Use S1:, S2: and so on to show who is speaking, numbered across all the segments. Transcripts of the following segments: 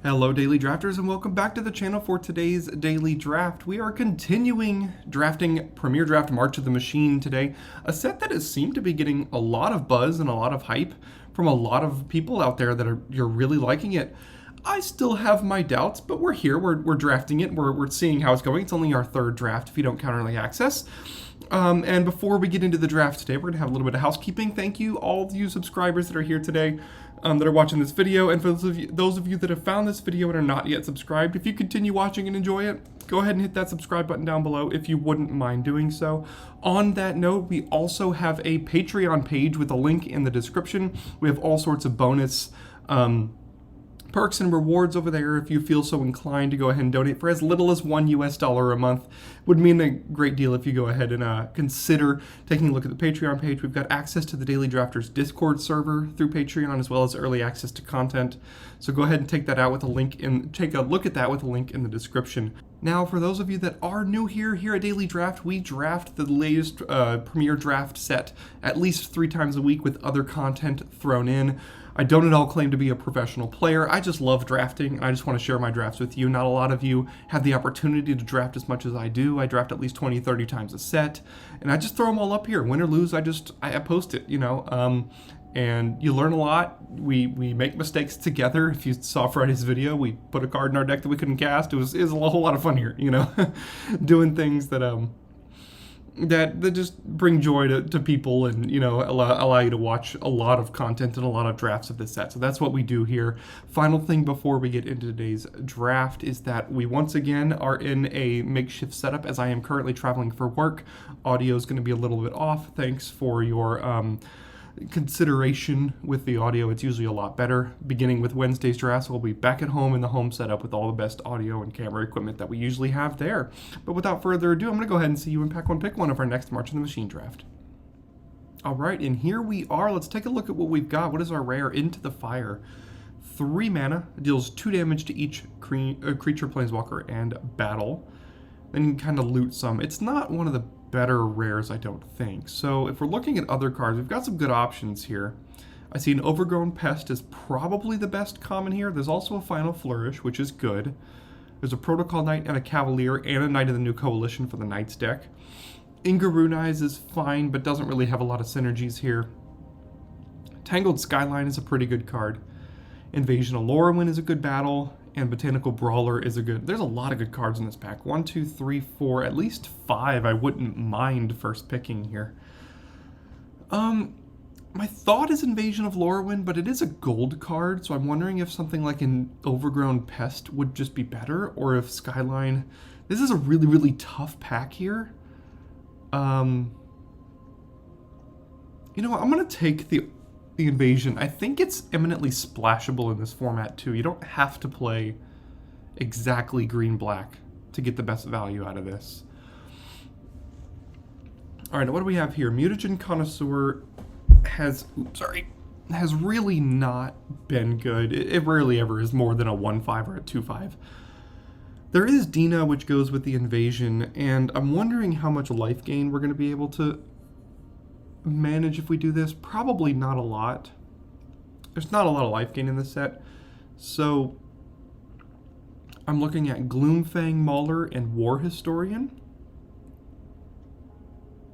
S1: Hello Daily Drafters and welcome back to the channel for today's Daily Draft. We are continuing drafting Premier Draft March of the Machine today, a set that has seemed to be getting a lot of buzz and a lot of hype from a lot of people out there that you're really liking it. I still have my doubts, but we're here, we're drafting it, we're seeing how it's going. It's only our third draft if you don't count early access. And before we get into the draft today, we're going to have a little bit of housekeeping. Thank you, all of you subscribers that are here today, that are watching this video. And for those of you that have found this video and are not yet subscribed, if you continue watching and enjoy it, go ahead and hit that subscribe button down below if you wouldn't mind doing so. On that note, we also have a Patreon page with a link in the description. We have all sorts of bonus perks and rewards over there if you feel so inclined to go ahead and donate for as little as $1 a month. Would mean a great deal if you go ahead and consider taking a look at the Patreon page. We've got access to the Daily Drafters Discord server through Patreon, as well as early access to content. So go ahead and take that out with a link take a look at that with a link in the description. Now, for those of you that are new here at Daily Draft, we draft the latest Premier Draft set at least 3 times a week with other content thrown in. I don't at all claim to be a professional player. I just love drafting, and I just want to share my drafts with you. Not a lot of you have the opportunity to draft as much as I do. I draft at least 20, 30 times a set, and I just throw them all up here. Win or lose, I post it, you know. And you learn a lot. We make mistakes together. If you saw Friday's video, we put a card in our deck that we couldn't cast. It was a whole lot of fun here, you know, doing things that that just bring joy to people and, you know, allow you to watch a lot of content and a lot of drafts of this set. So that's what we do here. Final thing before we get into today's draft is that we once again are in a makeshift setup as I am currently traveling for work. Audio is going to be a little bit off. Thanks for your consideration with the audio. It's usually a lot better. Beginning with Wednesday's drafts, we'll be back at home in the home setup with all the best audio and camera equipment that we usually have there. But without further ado, I'm going to go ahead and see you in Pack 1 Pick 1 of our next March of the Machine draft. Alright, and here we are. Let's take a look at what we've got. What is our rare? Into the Fire. 3 mana, deals 2 damage to each creature, planeswalker, and battle. Then you can kind of loot some. It's not one of the better rares, I don't think. So if we're looking at other cards, we've got some good options here. I see an Overgrown Pest is probably the best common here. There's also a Final Flourish, which is good. There's a Protocol Knight and a Cavalier and a Knight of the New Coalition for the Knights deck. Ingarunize is fine, but doesn't really have a lot of synergies here. Tangled Skyline is a pretty good card. Invasion of Lorwyn is a good battle. And Botanical Brawler is a good... There's a lot of good cards in this pack. 1, 2, 3, 4, at least 5 I wouldn't mind first picking here. My thought is Invasion of Lorwyn, but it is a gold card, so I'm wondering if something like an Overgrown Pest would just be better, or if Skyline... This is a really, really tough pack here. You know what? I'm going to take the Invasion. I think it's eminently splashable in this format too. You don't have to play exactly green-black to get the best value out of this. Alright, what do we have here? Mutagen Connoisseur has really not been good. It rarely ever is more than a 1-5 or a 2-5. There is Dina, which goes with the Invasion, and I'm wondering how much life gain we're going to be able to manage if we do this. Probably not a lot. There's not a lot of life gain in this set, so I'm looking at Gloomfang Mauler and War Historian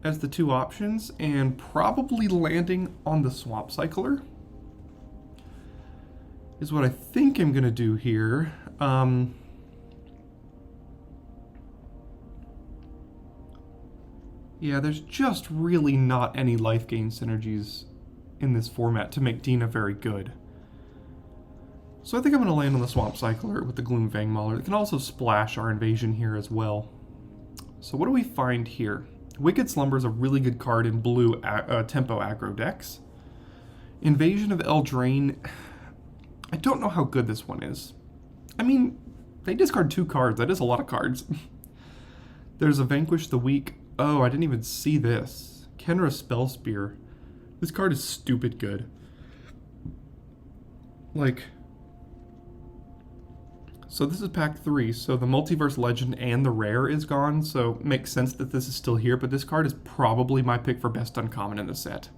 S1: as the 2 options, and probably landing on the Swamp Cycler is what I think I'm gonna do here. Yeah, there's just really not any life gain synergies in this format to make Dina very good. So I think I'm going to land on the Swamp Cycler with the Gloomfang Mauler. It can also splash our Invasion here as well. So what do we find here? Wicked Slumber is a really good card in blue tempo aggro decks. Invasion of Eldraine, I don't know how good this one is. I mean, they discard 2 cards. That is a lot of cards. There's a Vanquish the Weak. Oh, I didn't even see this. Kenra Spellspear. This card is stupid good. Like, so this is pack 3, so the Multiverse Legend and the Rare is gone, so it makes sense that this is still here, but this card is probably my pick for best uncommon in the set.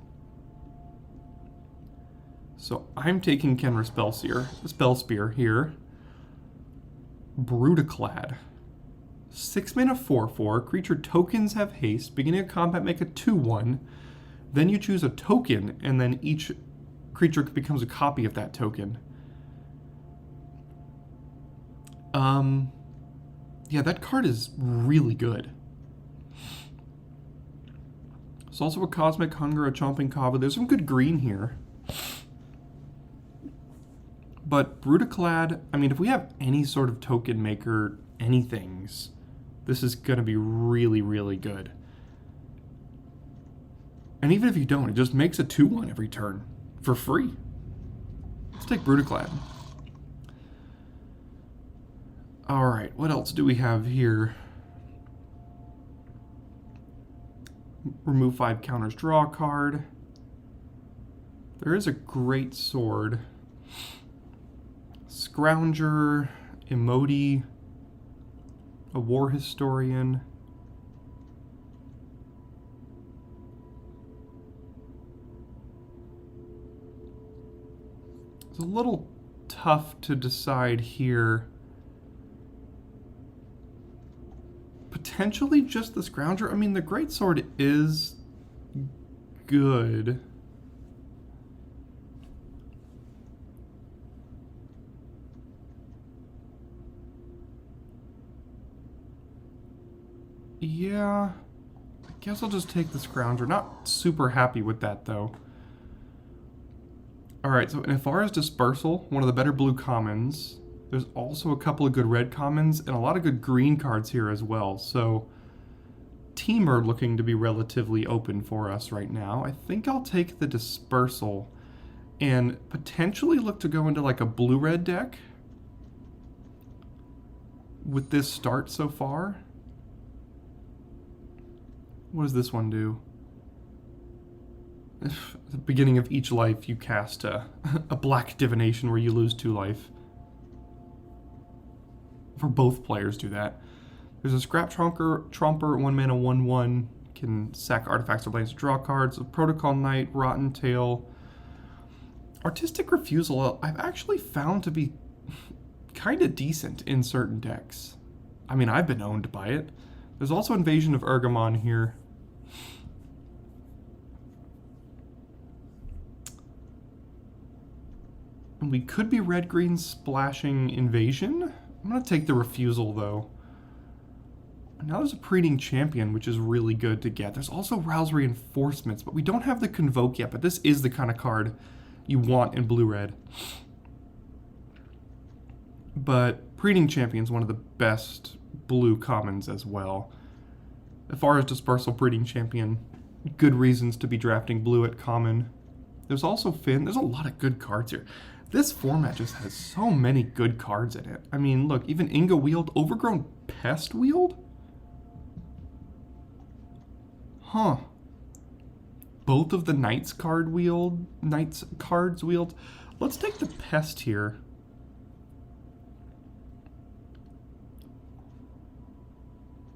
S1: So I'm taking Kenra Spellspear here. Brutaclad. 6 mana 4/4. Creature tokens have haste. Beginning of combat, make a 2/1. Then you choose a token, and then each creature becomes a copy of that token. Yeah, that card is really good. There's also a Cosmic Hunger, a Chomping Kava. There's some good green here. But Brutaclad, I mean, if we have any sort of token maker, anythings, this is going to be really, really good. And even if you don't, it just makes a 2/1 every turn for free. Let's take Brutaclad. Alright, what else do we have here? Remove 5 counters, draw a card. There is a great sword. Scrounger, Emoti, a War Historian. It's a little tough to decide here. Potentially just the Scrounger. I mean, the Greatsword is good. Yeah, I guess I'll just take the Scrounger. Not super happy with that, though. Alright, so as far as Dispersal, one of the better blue commons. There's also a couple of good red commons and a lot of good green cards here as well. So, team are looking to be relatively open for us right now. I think I'll take the Dispersal and potentially look to go into like a blue-red deck with this start so far. What does this one do? At the beginning of each life, you cast a black divination where you lose 2 life. For both players do that. There's a Scrap Tromper, 1 mana, 1/1. Can sack artifacts or lands to draw cards. A Protocol Knight, Rotten Tail. Artistic Refusal, I've actually found to be kind of decent in certain decks. I mean, I've been owned by it. There's also Invasion of Urgamon here. And we could be red-green splashing Invasion. I'm going to take the Refusal, though. Now there's a Preening Champion, which is really good to get. There's also Rouse Reinforcements, but we don't have the Convoke yet, but this is the kind of card you want in blue-red. But Preening Champion is one of the best blue commons as well. As far as Dispersal, Preening Champion, good reasons to be drafting blue at common. There's also Finn. There's a lot of good cards here. This format just has so many good cards in it. I mean, look, even Inga Wield, Overgrown Pest Wield? Huh. Both of the Knights cards wield. Let's take the Pest here.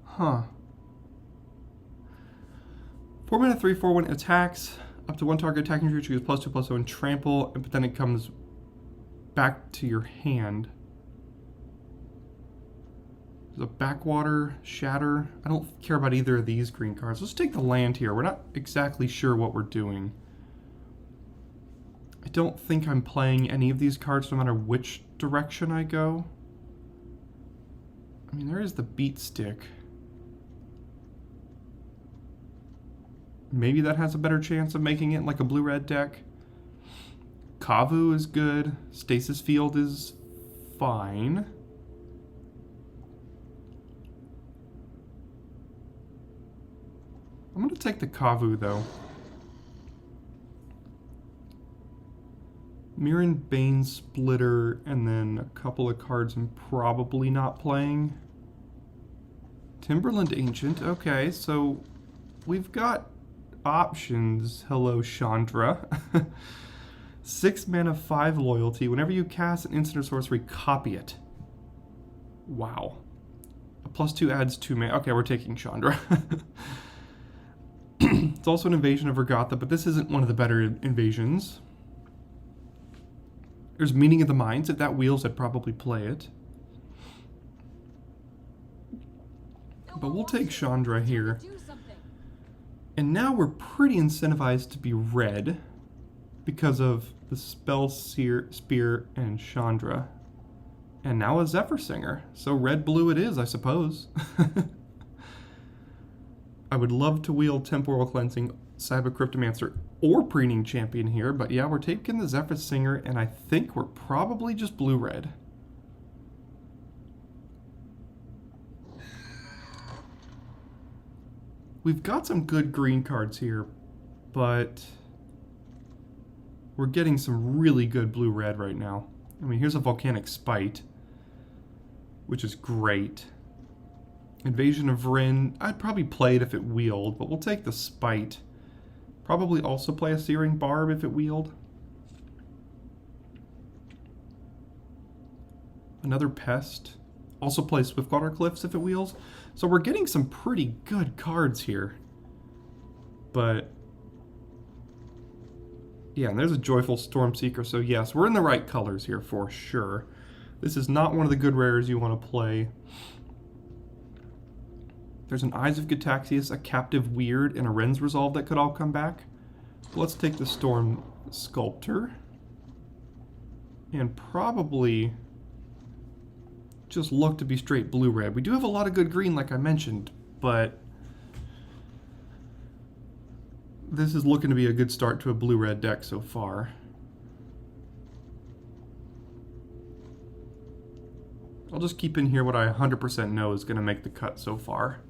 S1: Huh. 4 mana, 3/4 when it attacks. Up to 1 target attacking creature use +2/+0 and trample, but then it comes back to your hand. There's a Backwater, Shatter. I don't care about either of these green cards. Let's take the land here. We're not exactly sure what we're doing. I don't think I'm playing any of these cards no matter which direction I go. I mean, there is the Beat Stick. Maybe that has a better chance of making it like a blue-red deck. Kavu is good. Stasis Field is fine. I'm going to take the Kavu, though. Mirren Bane Splitter, and then a couple of cards I'm probably not playing. Timberland Ancient. Okay, so we've got options. Hello, Chandra. 6 mana, 5 loyalty. Whenever you cast an instant or sorcery, copy it. Wow. A +2 adds 2 mana. Okay, we're taking Chandra. It's also an Invasion of Regatha, but this isn't one of the better invasions. There's Meaning of the Minds. If that wheels, I'd probably play it. But we'll take Chandra here. And now we're pretty incentivized to be red because of the Spell Spear and Chandra. And now a Zephyr Singer. So red-blue it is, I suppose. I would love to wield Temporal Cleansing, Cyber Cryptomancer, or Preening Champion here, but yeah, we're taking the Zephyr Singer, and I think we're probably just blue-red. We've got some good green cards here, but we're getting some really good blue-red right now. I mean, here's a Volcanic Spite, which is great. Invasion of Vryn, I'd probably play it if it wheeled, but we'll take the Spite. Probably also play a Searing Barb if it wheeled. Another Pest. Also play Swiftwater Cliffs if it wheels. So we're getting some pretty good cards here. But yeah, and there's a Joyful Stormseeker, so yes, we're in the right colors here for sure. This is not one of the good rares you want to play. There's an Eyes of Gitaxias, a Captive Weird, and a Ren's Resolve that could all come back. Let's take the Storm Sculptor. And probably just look to be straight blue-red. We do have a lot of good green, like I mentioned, but this is looking to be a good start to a blue-red deck so far. I'll just keep in here what I 100% know is going to make the cut so far,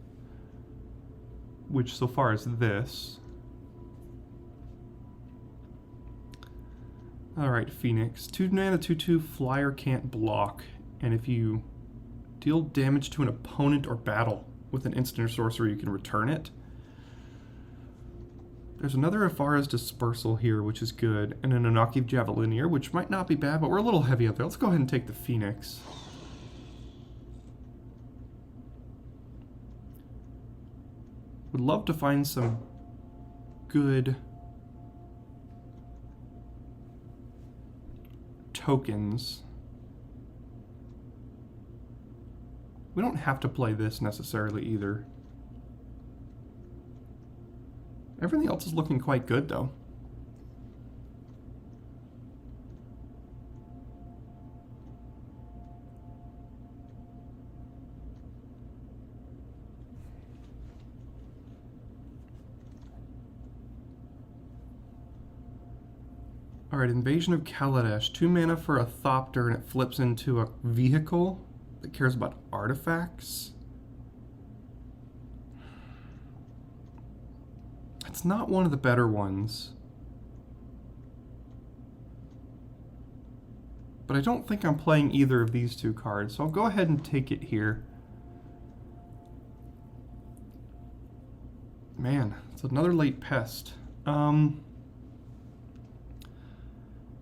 S1: which so far is this. Alright, Phoenix. 2 mana, 2/2, flyer can't block. And if you deal damage to an opponent or battle with an instant or sorcery, you can return it. There's another Afara's Dispersal here, which is good, and an Inokiv Javelinier, which might not be bad, but we're a little heavy up there. Let's go ahead and take the Phoenix. Would love to find some good tokens. We don't have to play this necessarily either. Everything else is looking quite good though. Alright, Invasion of Kaladesh. 2 mana for a Thopter, and it flips into a vehicle that cares about artifacts. It's not one of the better ones. But I don't think I'm playing either of these two cards, so I'll go ahead and take it here. Man, it's another late Pest.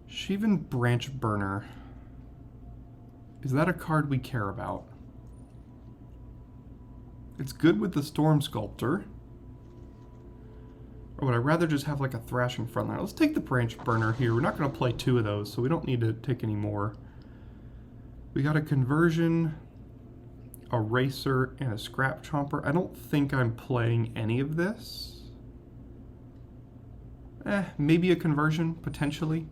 S1: Shivan Branch Burner. Is that a card we care about? It's good with the Storm Sculptor. Or would I rather just have like a Thrashing Frontliner? Let's take the Branch Burner here. We're not going to play 2 of those, so we don't need to take any more. We got a Conversion, a Racer, and a Scrap Chomper. I don't think I'm playing any of this. Maybe a Conversion, potentially.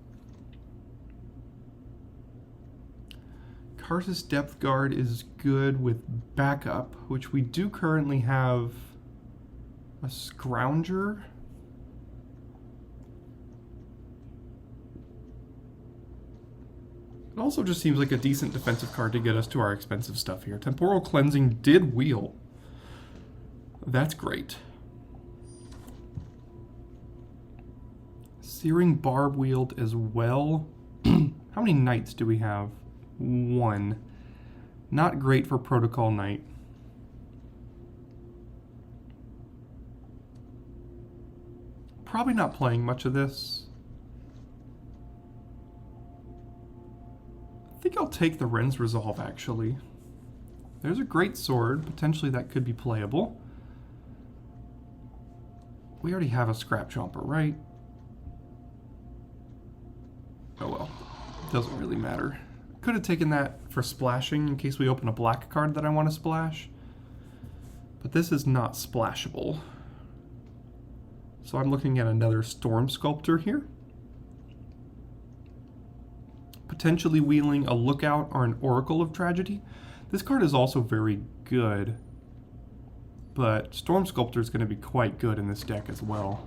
S1: Karsus Depth Guard is good with backup, which we do currently have a Scrounger. It also just seems like a decent defensive card to get us to our expensive stuff here. Temporal Cleansing did wheel. That's great. Searing Barb wheeled as well. How many Knights do we have? 1. Not great for Protocol Knight. Probably not playing much of this. I think I'll take the Ren's Resolve, actually. There's a great sword. Potentially that could be playable. We already have a Scrap Chomper, right? Oh well. Doesn't really matter. Could have taken that for splashing in case we open a black card that I want to splash. But this is not splashable. So I'm looking at another Storm Sculptor here. Potentially wheeling a Lookout or an Oracle of Tragedy. This card is also very good, but Storm Sculptor is going to be quite good in this deck as well.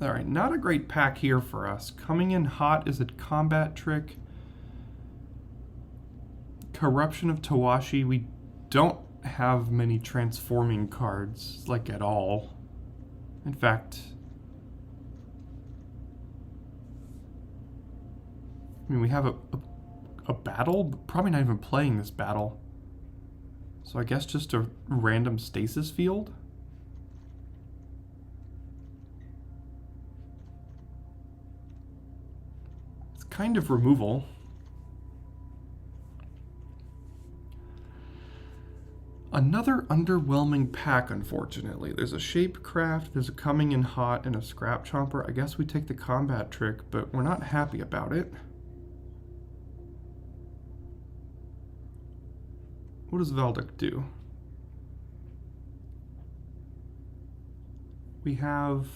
S1: Alright, not a great pack here for us. Coming in hot is a Combat Trick. Corruption of Tawashi. We don't have many transforming cards, like at all. In fact, I mean, we have a battle, but probably not even playing this battle. So I guess just a random stasis field. It's kind of removal. Another underwhelming pack, unfortunately. There's a Shapecraft, there's a Coming in Hot, and a Scrap Chomper. I guess we take the Combat Trick, but we're not happy about it. What does Valduk do? We have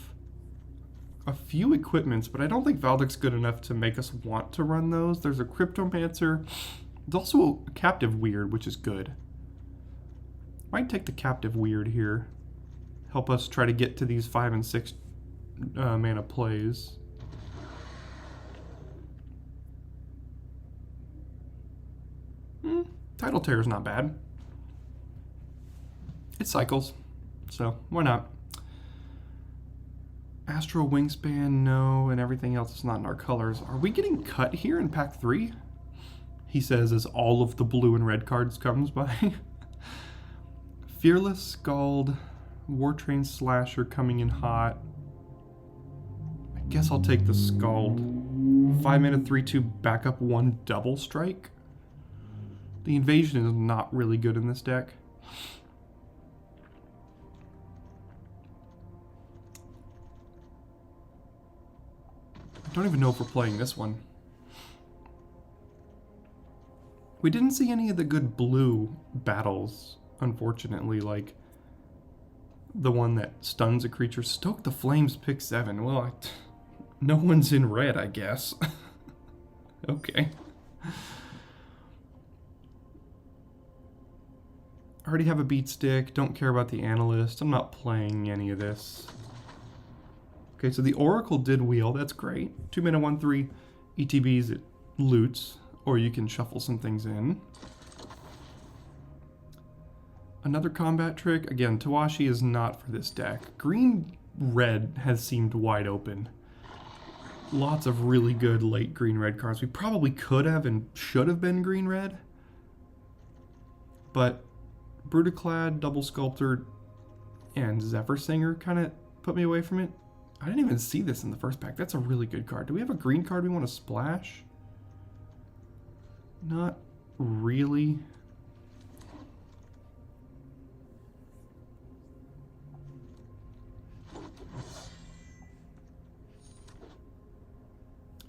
S1: a few equipments, but I don't think Valduk's good enough to make us want to run those. There's a Cryptomancer. There's also a Captive Weird, which is good. Might take the Captive Weird here. Help us try to get to these 5 and 6 mana plays. Tidal Terror is not bad. It cycles, so why not? Astral Wingspan, no, and everything else is not in our colors. Are we getting cut here in pack 3? He says as all of the blue and red cards comes by. Fearless Scald, Wartrain Slasher Coming in Hot. I guess I'll take the Scald. 5 mana 3/2 backup 1 double strike. The Invasion is not really good in this deck. I don't even know if we're playing this one. We didn't see any of the good blue battles, unfortunately, like the one that stuns a creature. Stoke the Flames, pick 7. Well, no one's in red, I guess. Okay. I already have a Beat Stick, don't care about the Analyst, I'm not playing any of this. Okay, so the Oracle did wheel, that's great. 2 mana 1/3 ETBs, it loots, or you can shuffle some things in. Another Combat Trick, again, Tawashi is not for this deck. Green-red has seemed wide open. Lots of really good late green-red cards. We probably could have and should have been green-red, but Brutaclad, Double Sculptor, and Zephyr Singer kind of put me away from it. I didn't even see this in the first pack. That's a really good card. Do we have a green card we want to splash? Not really.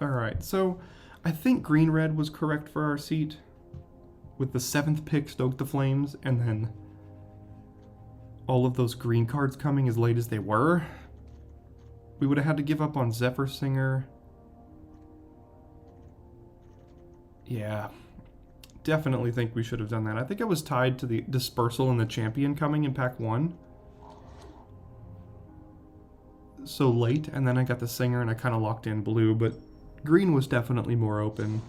S1: Alright, so I think green-red was correct for our seat. With the 7th pick, Stoke the Flames, and then all of those green cards coming as late as they were. We would have had to give up on Zephyr Singer. Yeah, definitely think we should have done that. I think I was tied to the Dispersal and the Champion coming in pack 1. So late, and then I got the Singer and I kind of locked in blue, but green was definitely more open.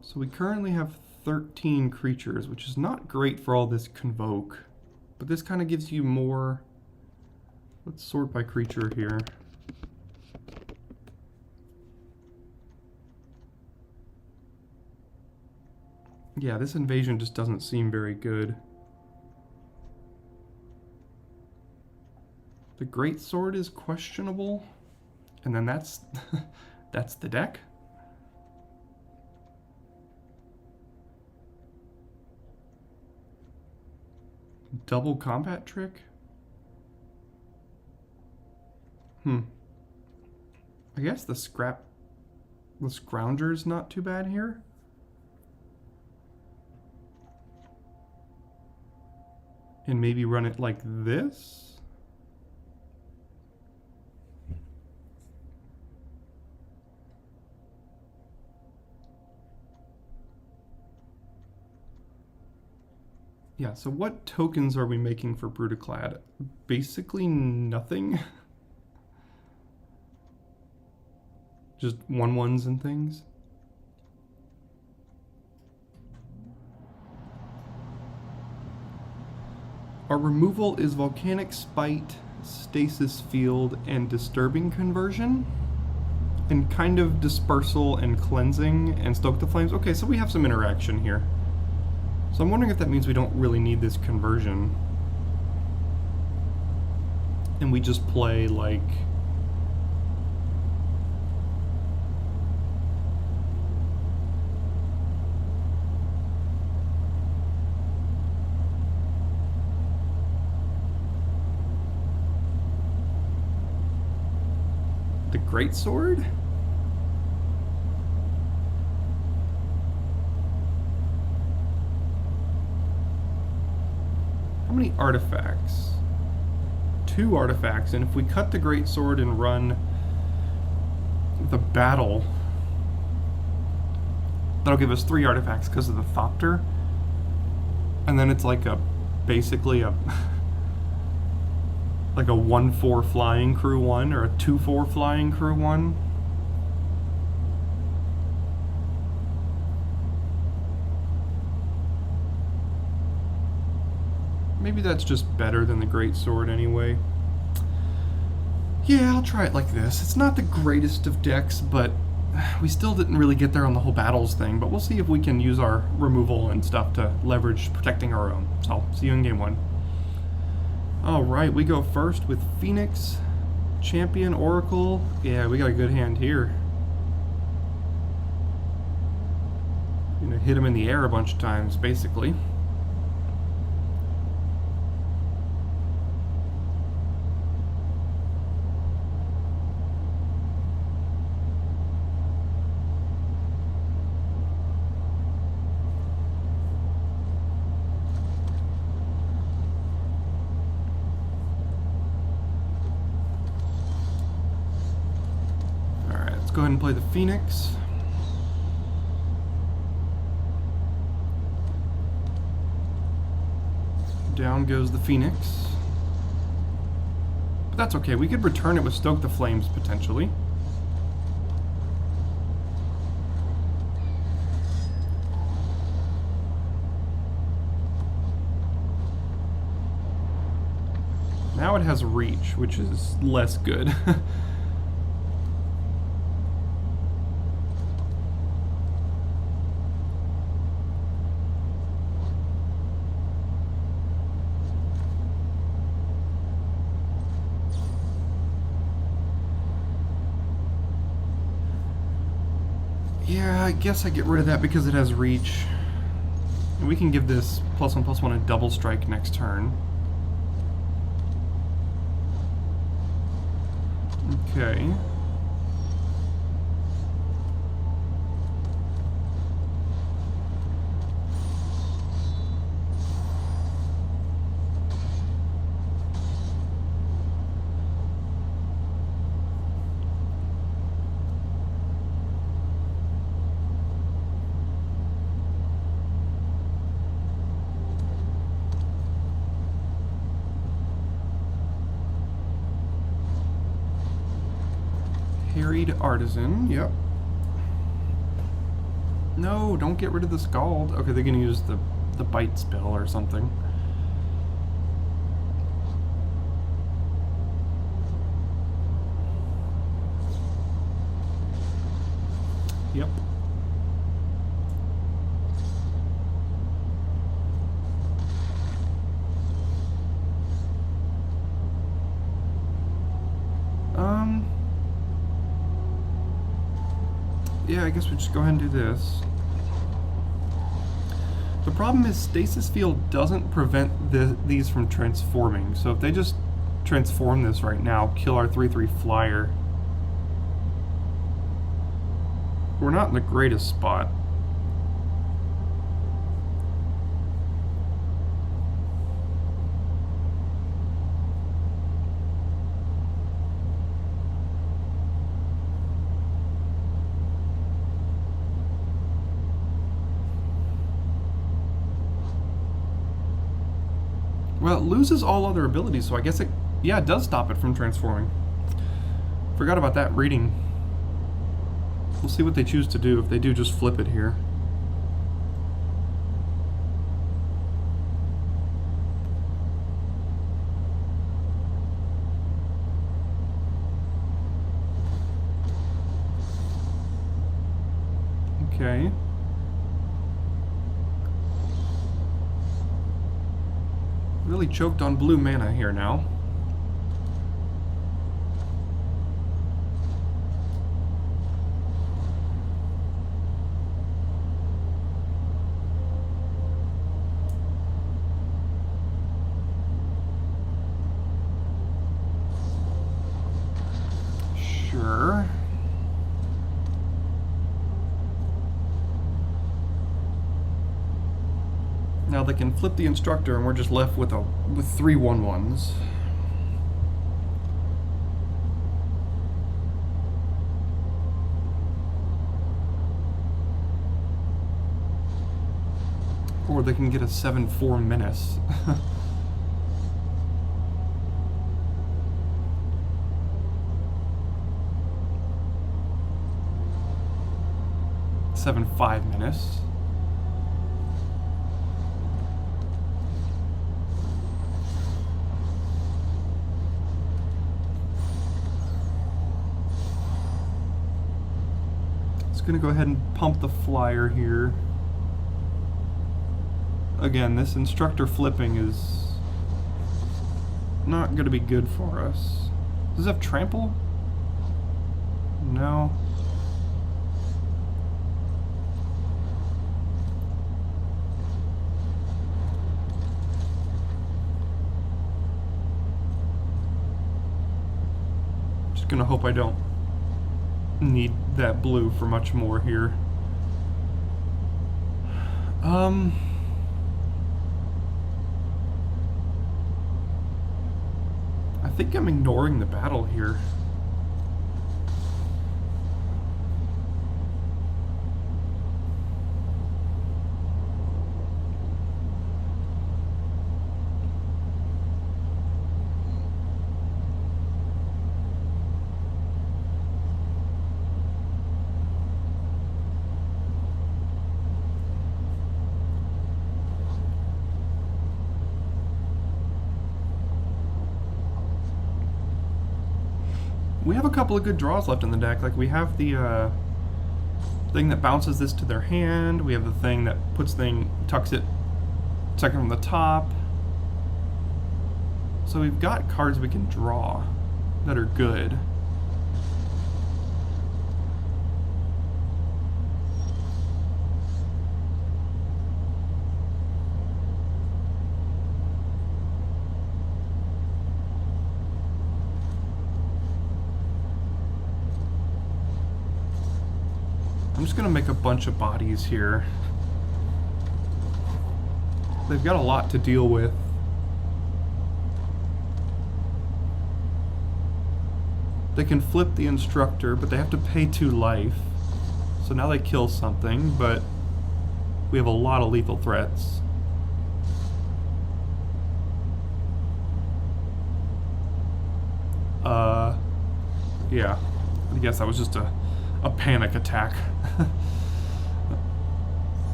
S1: So we currently have 13 creatures, which is not great for all this Convoke. But this kind of gives you more... Let's sort by creature here. Yeah, this Invasion just doesn't seem very good. The Greatsword is questionable. And then that's that's the deck. Double Combat Trick? I guess the Scrounger's not too bad here. And maybe run it like this. Yeah, so what tokens are we making for Brutaclad? Basically nothing. Just 1/1s and things. Our removal is Volcanic Spite, Stasis Field, and Disturbing Conversion. And kind of Dispersal and Cleansing and Stoke the Flames. Okay, so we have some interaction here. So I'm wondering if that means we don't really need this conversion. And we just play like... the Greatsword? How many artifacts? 2 artifacts, and if we cut the Greatsword and run the Battle, that'll give us 3 artifacts because of the Thopter. And then it's like basically a like a 1/4 Flying Crew 1 or a 2/4 Flying Crew 1. Maybe that's just better than the Greatsword anyway. Yeah, I'll try it like this. It's not the greatest of decks, but we still didn't really get there on the whole battles thing, but we'll see if we can use our removal and stuff to leverage protecting our own. So, see you in game 1. Alright, we go first with Phoenix, Champion, Oracle. Yeah, we got a good hand here. Gonna hit him in the air a bunch of times, basically. Go ahead and play the Phoenix. Down goes the Phoenix. But that's okay, we could return it with Stoke the Flames, potentially. Now it has reach, which is less good. Yeah, I guess I get rid of that because it has reach. And we can give this +1/+1 a double strike next turn. Okay. Harried Artisan, yep. No, don't get rid of the Scald. Okay, they're gonna use the bite spell or something. Yep. Yeah, I guess we just go ahead and do this. The problem is Stasis Field doesn't prevent these from transforming, so if they just transform this right now, kill our 3/3 flyer, We're not in the greatest spot. Well, it loses all other abilities, so I guess it, yeah, it does stop it from transforming. Forgot about that reading. We'll see what they choose to do if they do just flip it here. Okay. Really choked on blue mana here now. Sure. Now they can flip the instructor and we're just left with three 1/1s. Or they can get a 7/4 menace. Seven 5 menace. Gonna go ahead and pump the flyer here. Again, this instructor flipping is not gonna be good for us. Does it have trample? No. Just gonna hope I don't need that blue for much more here. I think I'm ignoring the battle here. We have a couple of good draws left in the deck. Like, we have the thing that bounces this to their hand. We have the thing that tucks it second from the top. So we've got cards we can draw that are good. I'm just gonna make a bunch of bodies here. They've got a lot to deal with. They can flip the instructor, but they have to pay 2 life. So now they kill something, but we have a lot of lethal threats. Yeah. I guess that was just a panic attack.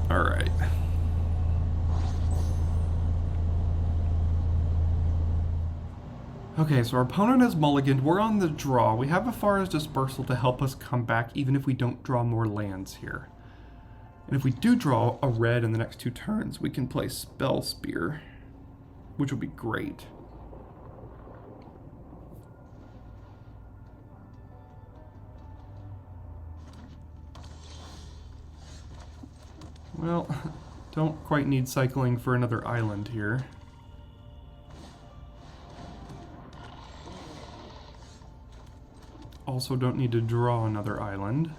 S1: Alright. Okay, so our opponent has mulliganed. We're on the draw. We have Afara's Dispersal to help us come back even if we don't draw more lands here. And if we do draw a red in the next 2 turns, we can play Spell Spear, which will be great. Well, don't quite need cycling for another island here. Also don't need to draw another island.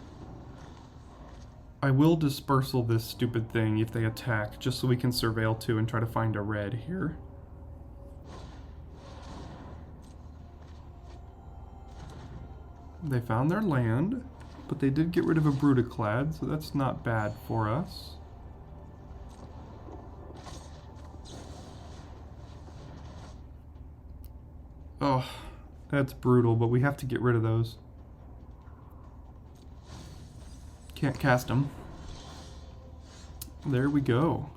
S1: I will dispersal this stupid thing if they attack, just so we can surveil 2 and try to find a red here. They found their land, but they did get rid of a Brutaclad, so that's not bad for us. Oh, that's brutal, but we have to get rid of those. Can't cast them. There we go.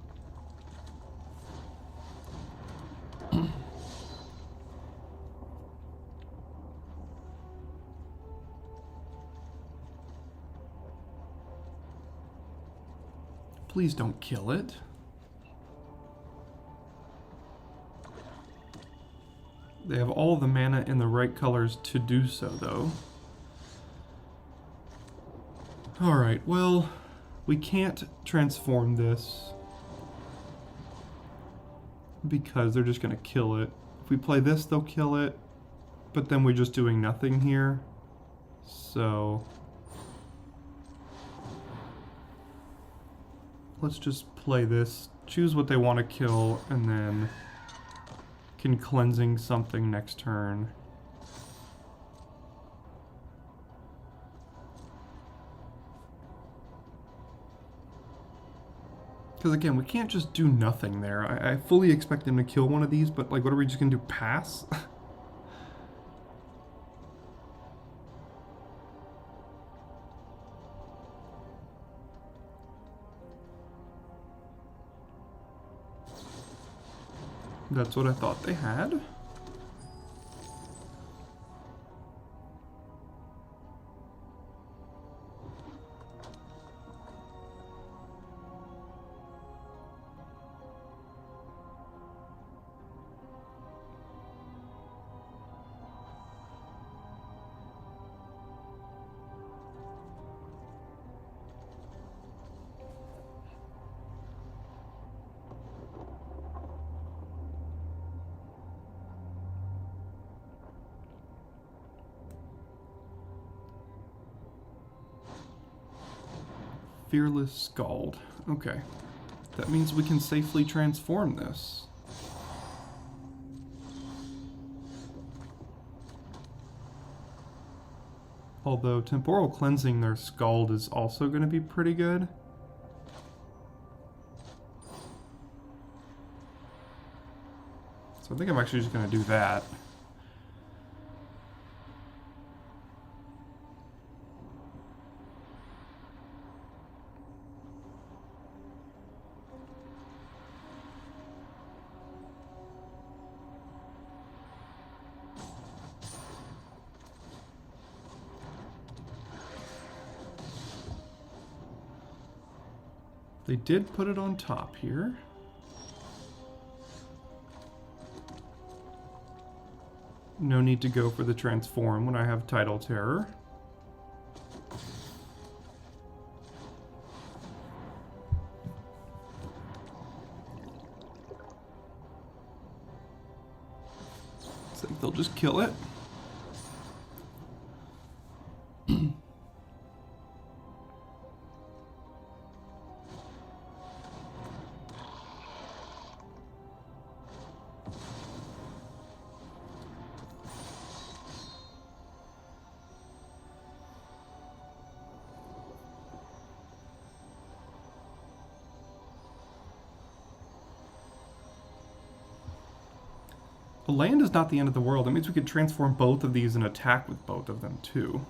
S1: Please don't kill it. They have all the mana in the right colors to do so, though. Alright, well, we can't transform this because they're just going to kill it. If we play this, they'll kill it, but then we're just doing nothing here. So let's just play this, choose what they want to kill, and then can cleansing something next turn. Because again, we can't just do nothing there. I fully expect them to kill one of these, but like, what are we just gonna do? Pass? That's what I thought they had. Fearless Scald. Okay. That means we can safely transform this. Although Temporal Cleansing their Scald is also going to be pretty good. So I think I'm actually just going to do that. They did put it on top here. No need to go for the transform when I have Tidal Terror. Looks like they'll just kill it. The land is not the end of the world. That means we could transform both of these and attack with both of them, too.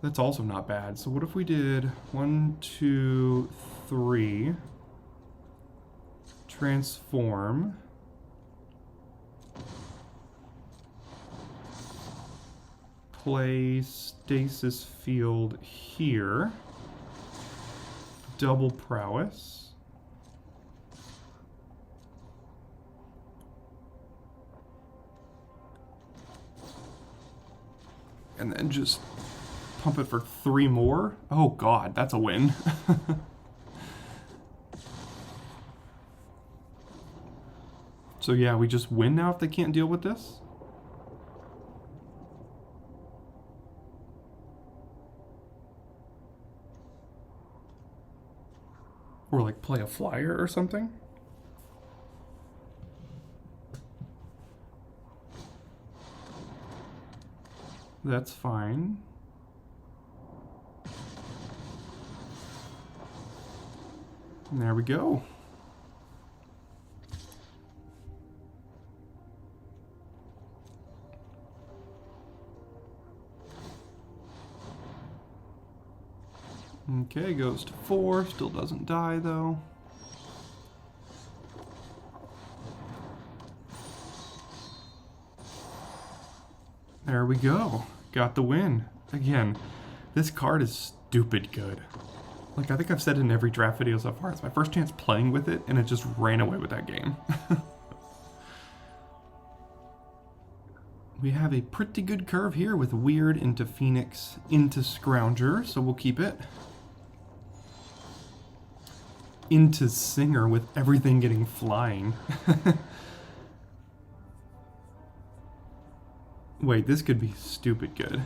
S1: That's also not bad. So what if we did 1, 2, 3, transform, play Stasis Field here, double prowess, and then just pump it for 3 more. Oh god, that's a win. So yeah, we just win now if they can't deal with this? Or like play a flyer or something? That's fine. And there we go. Okay, goes to 4. Still doesn't die though. There we go. Got the win. Again, this card is stupid good. Like, I think I've said in every draft video so far, it's my first chance playing with it, and it just ran away with that game. We have a pretty good curve here with Weird into Phoenix into Scrounger, so we'll keep it. Into Singer with everything getting flying. Wait, this could be stupid good.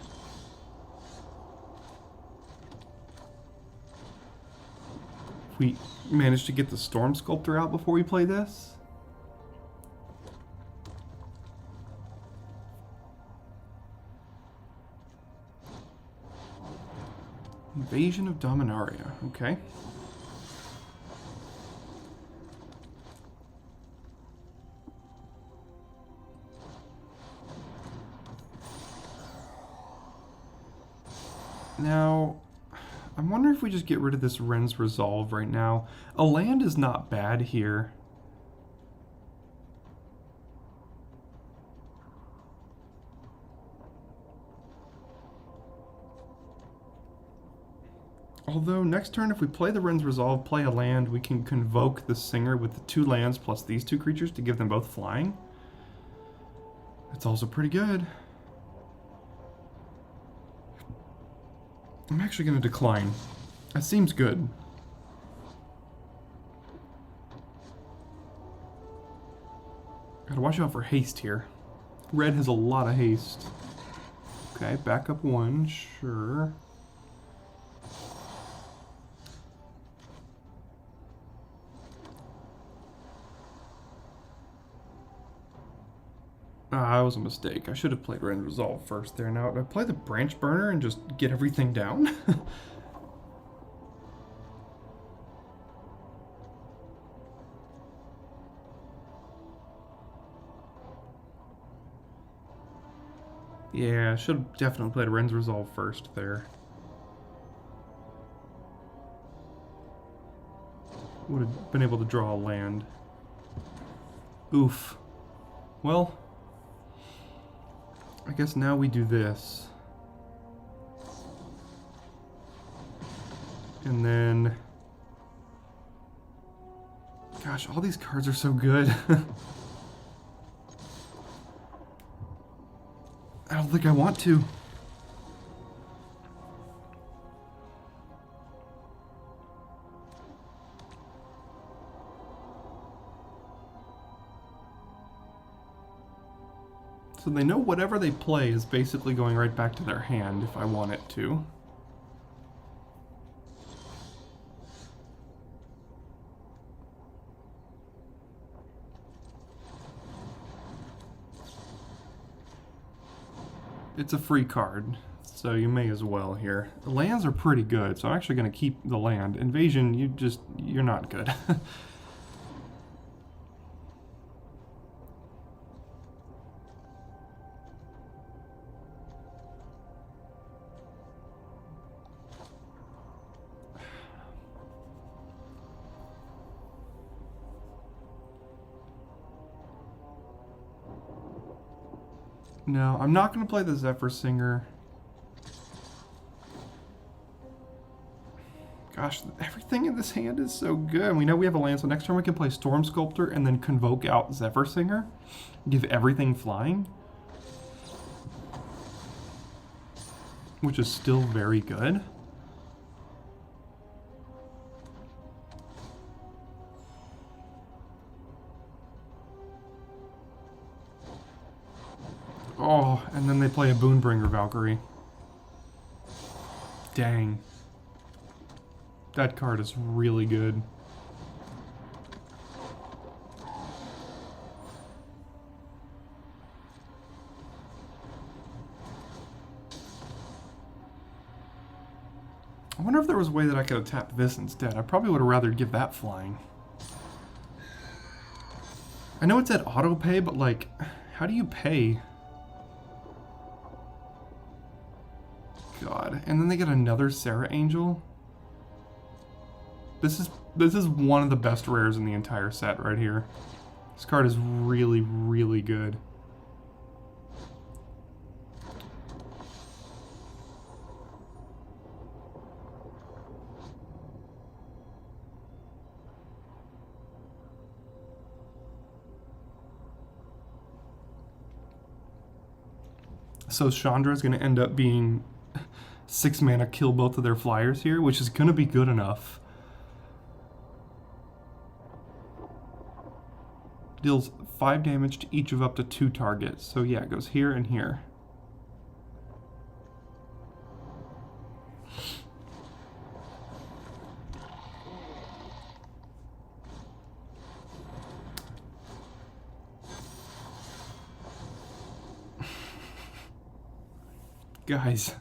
S1: If we manage to get the Storm Sculptor out before we play this. Invasion of Dominaria, okay. Now, I'm wondering if we just get rid of this Ren's Resolve right now. A land is not bad here. Although, next turn, if we play the Ren's Resolve, play a land, we can Convoke the Singer with the 2 lands plus these 2 creatures to give them both flying. That's also pretty good. I'm actually going to decline. That seems good. Gotta watch out for haste here. Red has a lot of haste. Okay, back up 1, sure. That was a mistake. I should have played Ren Resolve first there. Now, do I play the Branch Burner and just get everything down? Yeah, I should have definitely played Ren's Resolve first there. Would have been able to draw a land. Oof. Well, I guess now we do this. And then... Gosh, all these cards are so good. I don't think I want to. So they know whatever they play is basically going right back to their hand if I want it to. It's a free card, so you may as well here. The lands are pretty good, so I'm actually going to keep the land. Invasion, you're not good. No, I'm not going to play the Zephyr Singer. Gosh, everything in this hand is so good. We know we have a land, so next turn we can play Storm Sculptor and then Convoke out Zephyr Singer. Give everything flying. Which is still very good. play a Boonbringer Valkyrie. Dang. That card is really good. I wonder if there was a way that I could have tapped this instead. I probably would have rather give that flying. I know it said auto pay, but like, how do you pay? God. And then they get another Sarah Angel. This is one of the best rares in the entire set right here. This card is really, really good. So Chandra is going to end up being 6 mana, kill both of their flyers here, which is going to be good enough. Deals 5 damage to each of up to 2 targets. So yeah, it goes here and here. Guys.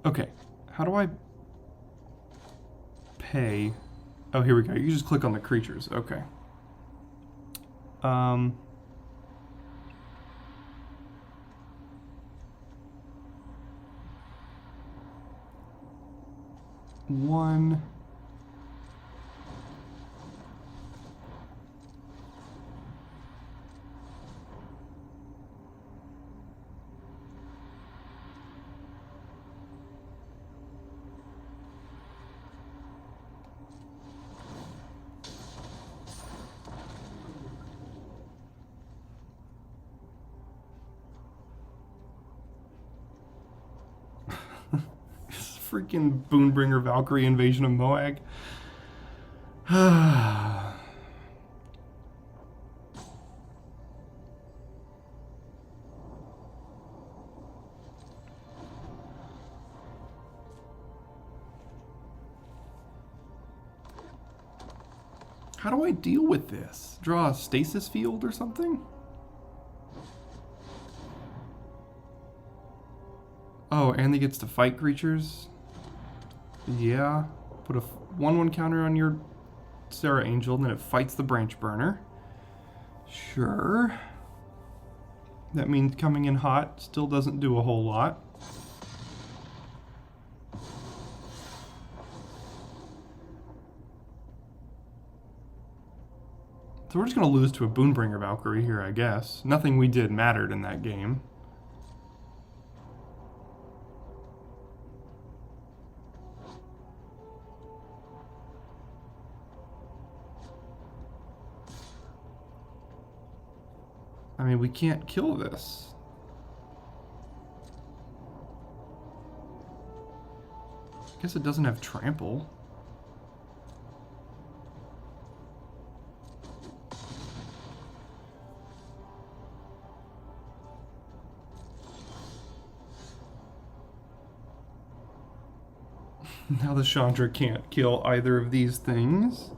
S1: Okay, how do I pay? Oh, here we go. You just click on the creatures. Okay. One. Freaking Boonbringer Valkyrie Invasion of Moag. How do I deal with this? Draw a stasis field or something? Oh, and he gets to fight creatures? Yeah. Put a 1/1 counter on your Sarah Angel, and then it fights the Branch Burner. Sure. That means coming in hot still doesn't do a whole lot. So we're just going to lose to a Boonbringer Valkyrie here, I guess. Nothing we did mattered in that game. I mean, we can't kill this. I guess it doesn't have trample. Now the Chandra can't kill either of these things.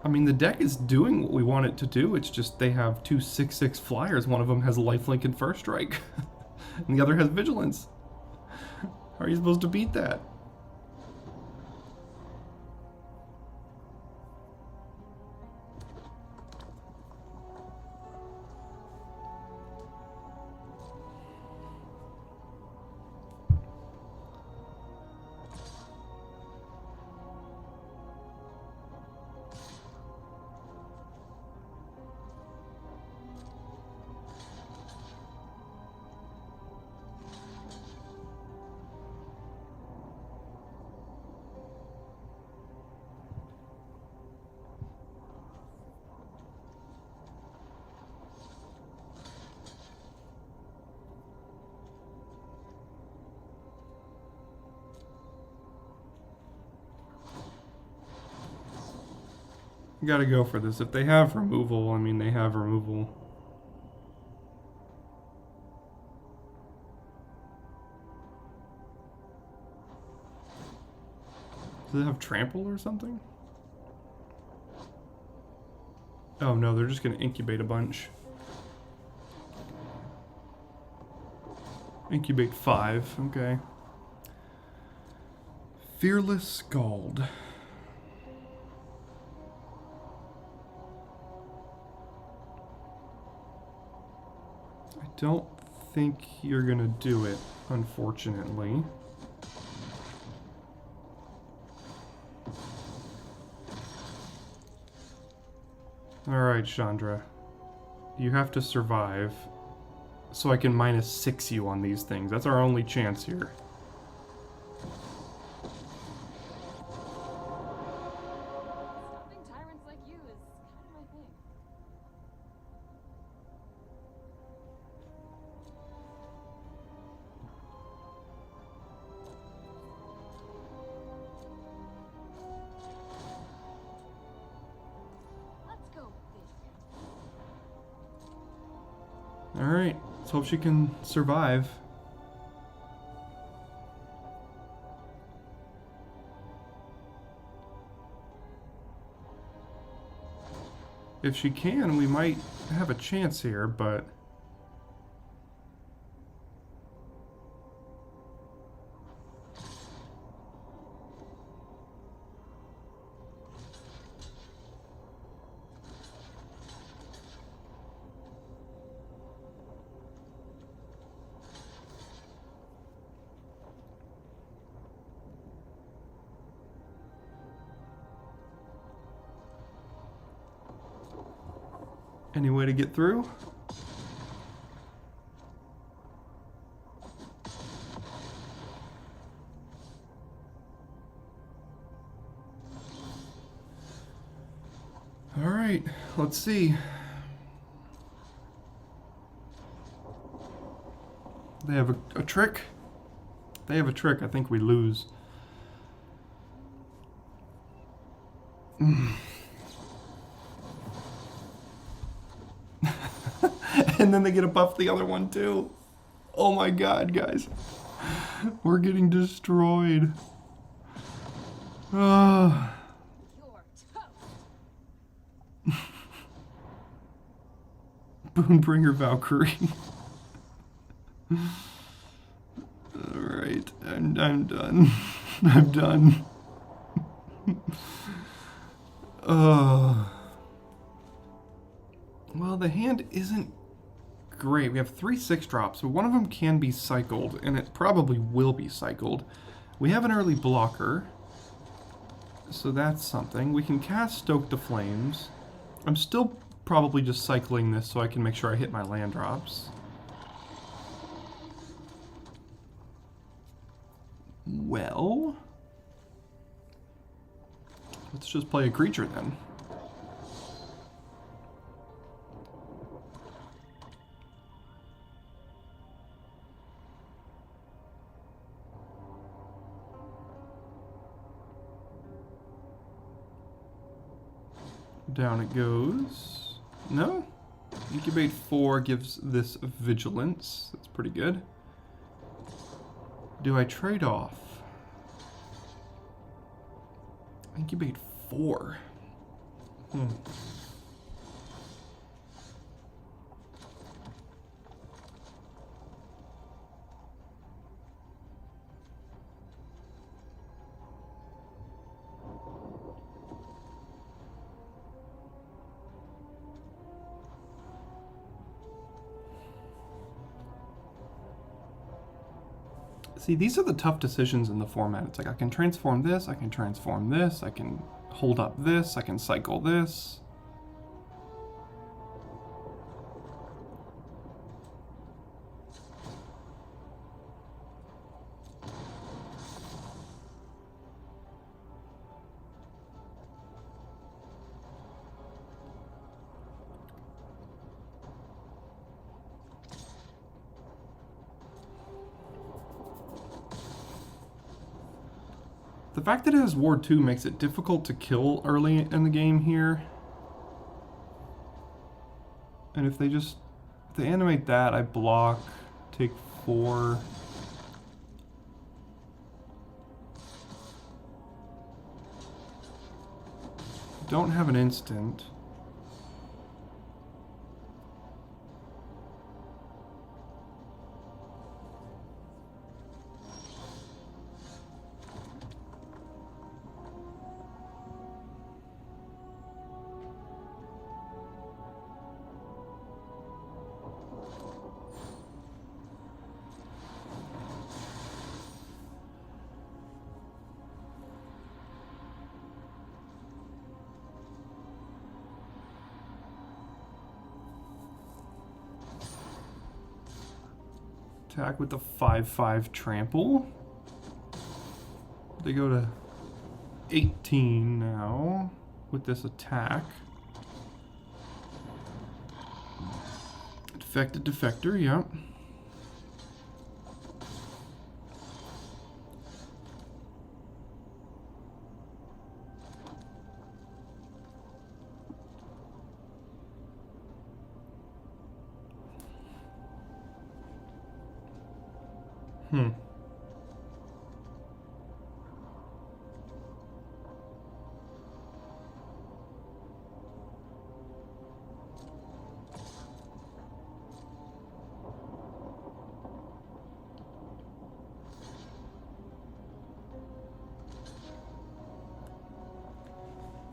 S1: I mean, the deck is doing what we want it to do. It's just they have 2 6/6 flyers. One of them has lifelink and first strike, and the other has vigilance. How are you supposed to beat that? You gotta go for this. If they have removal, I mean, they have removal. Does it have trample or something? Oh no, they're just gonna incubate a bunch. Incubate 5, okay. Fearless Scald. I don't think you're gonna do it, unfortunately. Alright, Chandra. You have to survive so I can -6 you on these things. That's our only chance here.
S2: Stopping tyrants like you is kind of my thing. Let's go big.
S1: Alright, let's hope she can survive. If she can, we might have a chance here, but... Any way to get through? All right, let's see. They have a trick. They have a trick. I think we lose. And then they get a buff the other one too. Oh my god, guys. We're getting destroyed.
S2: You're toast.
S1: Boonbringer Valkyrie. Alright, I'm done. I'm done. Well, the hand isn't great. We have 3 6-drops, but one of them can be cycled, and it probably will be cycled. We have an early blocker, so that's something. We can cast Stoke the Flames. I'm still probably just cycling this so I can make sure I hit my land drops. Well, let's just play a creature then. Down it goes. No? Incubate 4 gives this vigilance. That's pretty good. Do I trade off? Incubate 4. See, these are the tough decisions in the format. It's like I can transform this, I can transform this, I can hold up this, I can cycle this. The fact that it has Ward 2 makes it difficult to kill early in the game here. And if they animate that, I block, take 4. Don't have an instant. Attack with the 5/5 trample. They go to 18 now with this attack. Defected defector, yep.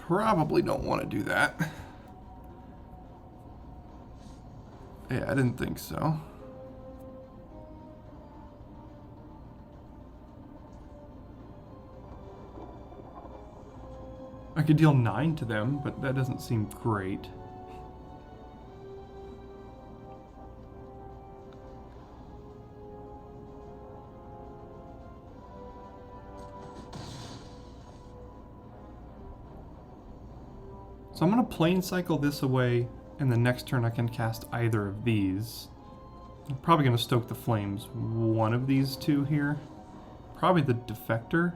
S1: Probably don't want to do that. Yeah, I didn't think so. I could deal 9 to them, but that doesn't seem great. So I'm going to plane cycle this away, and the next turn I can cast either of these. I'm probably going to stoke the flames one of these two here. Probably the defector.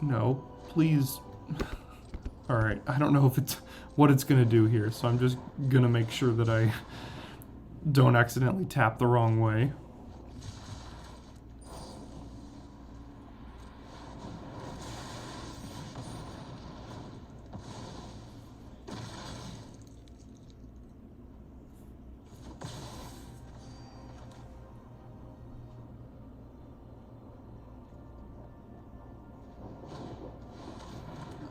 S1: No, please. Alright, I don't know if it's what it's going to do here, so I'm just going to make sure that I don't accidentally tap the wrong way.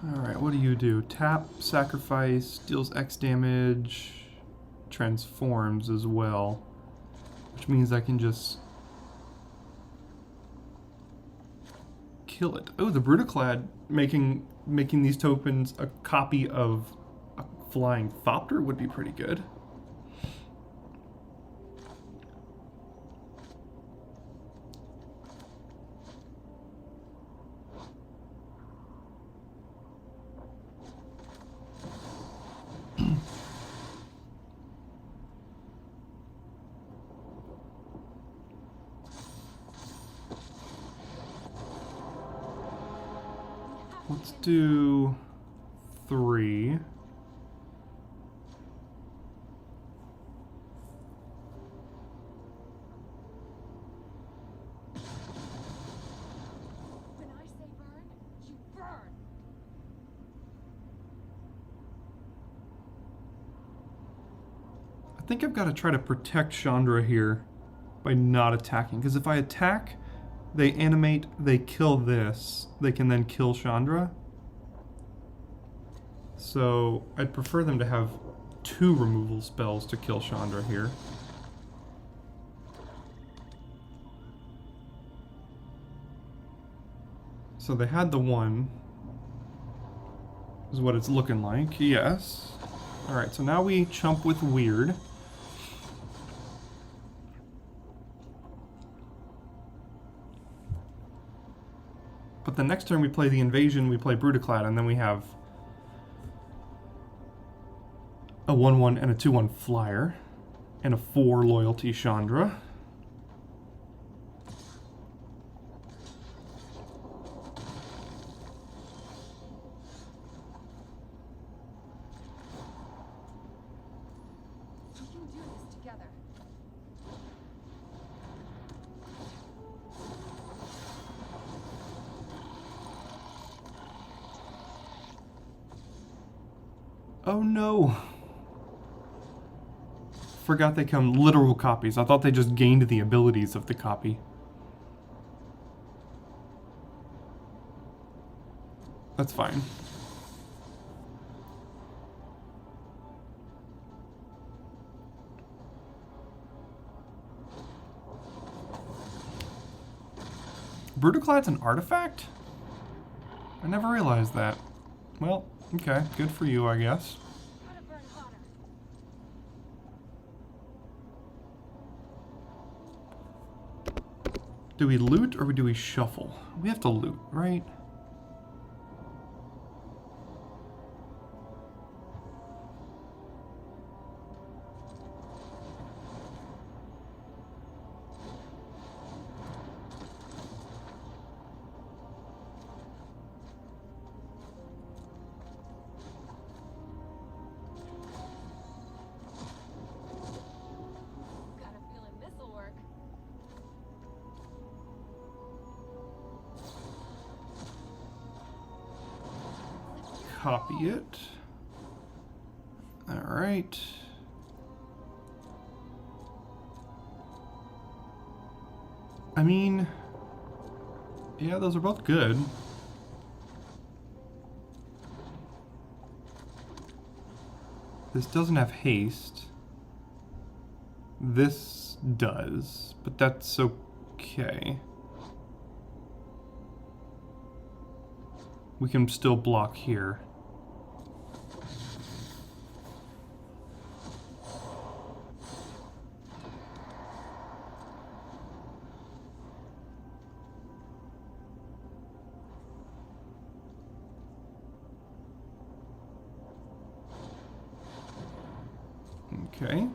S1: Alright, what do you do? Tap, sacrifice, deals X damage, transforms as well. Which means I can just kill it. Oh, the Brutaclad making these tokens a copy of a flying Thopter would be pretty good. Let's do 3.
S2: When I say burn, you burn.
S1: I think I've got to try to protect Chandra here by not attacking, because if I attack, they animate, they kill this, they can then kill Chandra. So I'd prefer them to have 2 removal spells to kill Chandra here. So they had the 1, is what it's looking like, yes. Alright, so now we chump with Weird. But but the next turn we play the Invasion, we play Brutaclad, and then we have a 1/1 and a 2/1 flyer, and a 4 loyalty Chandra.
S2: We can do this together.
S1: Oh no! Forgot they come literal copies. I thought they just gained the abilities of the copy. That's fine. Brutaclad's an artifact? I never realized that. Well, okay, good for you, I guess.
S2: Gotta burn hotter.
S1: Do we loot or do we shuffle? We have to loot, right?
S2: Got a feeling this'll work.
S1: Copy it. All right. I mean, yeah, those are both good. This doesn't have haste. This does, but that's okay. We can still block here. Okay.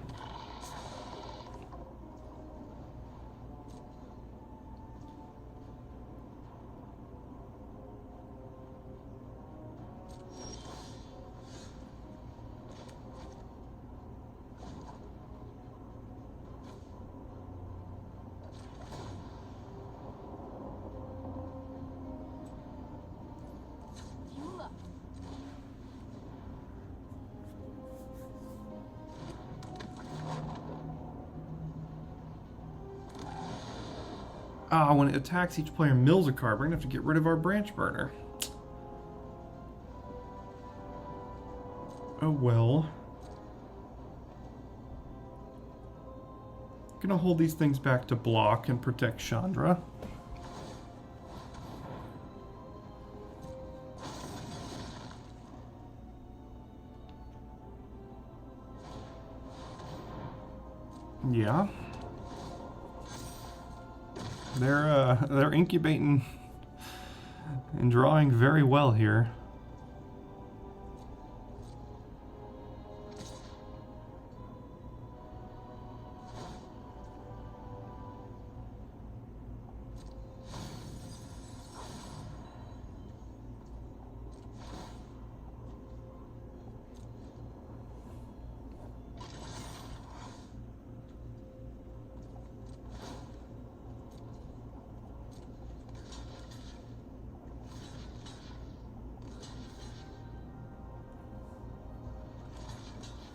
S2: Fuel up.
S1: Ah, when it attacks, each player mills a card. We're gonna have to get rid of our branch burner. Oh well. Gonna hold these things back to block and protect Chandra. Yeah. They're incubating and drawing very well here.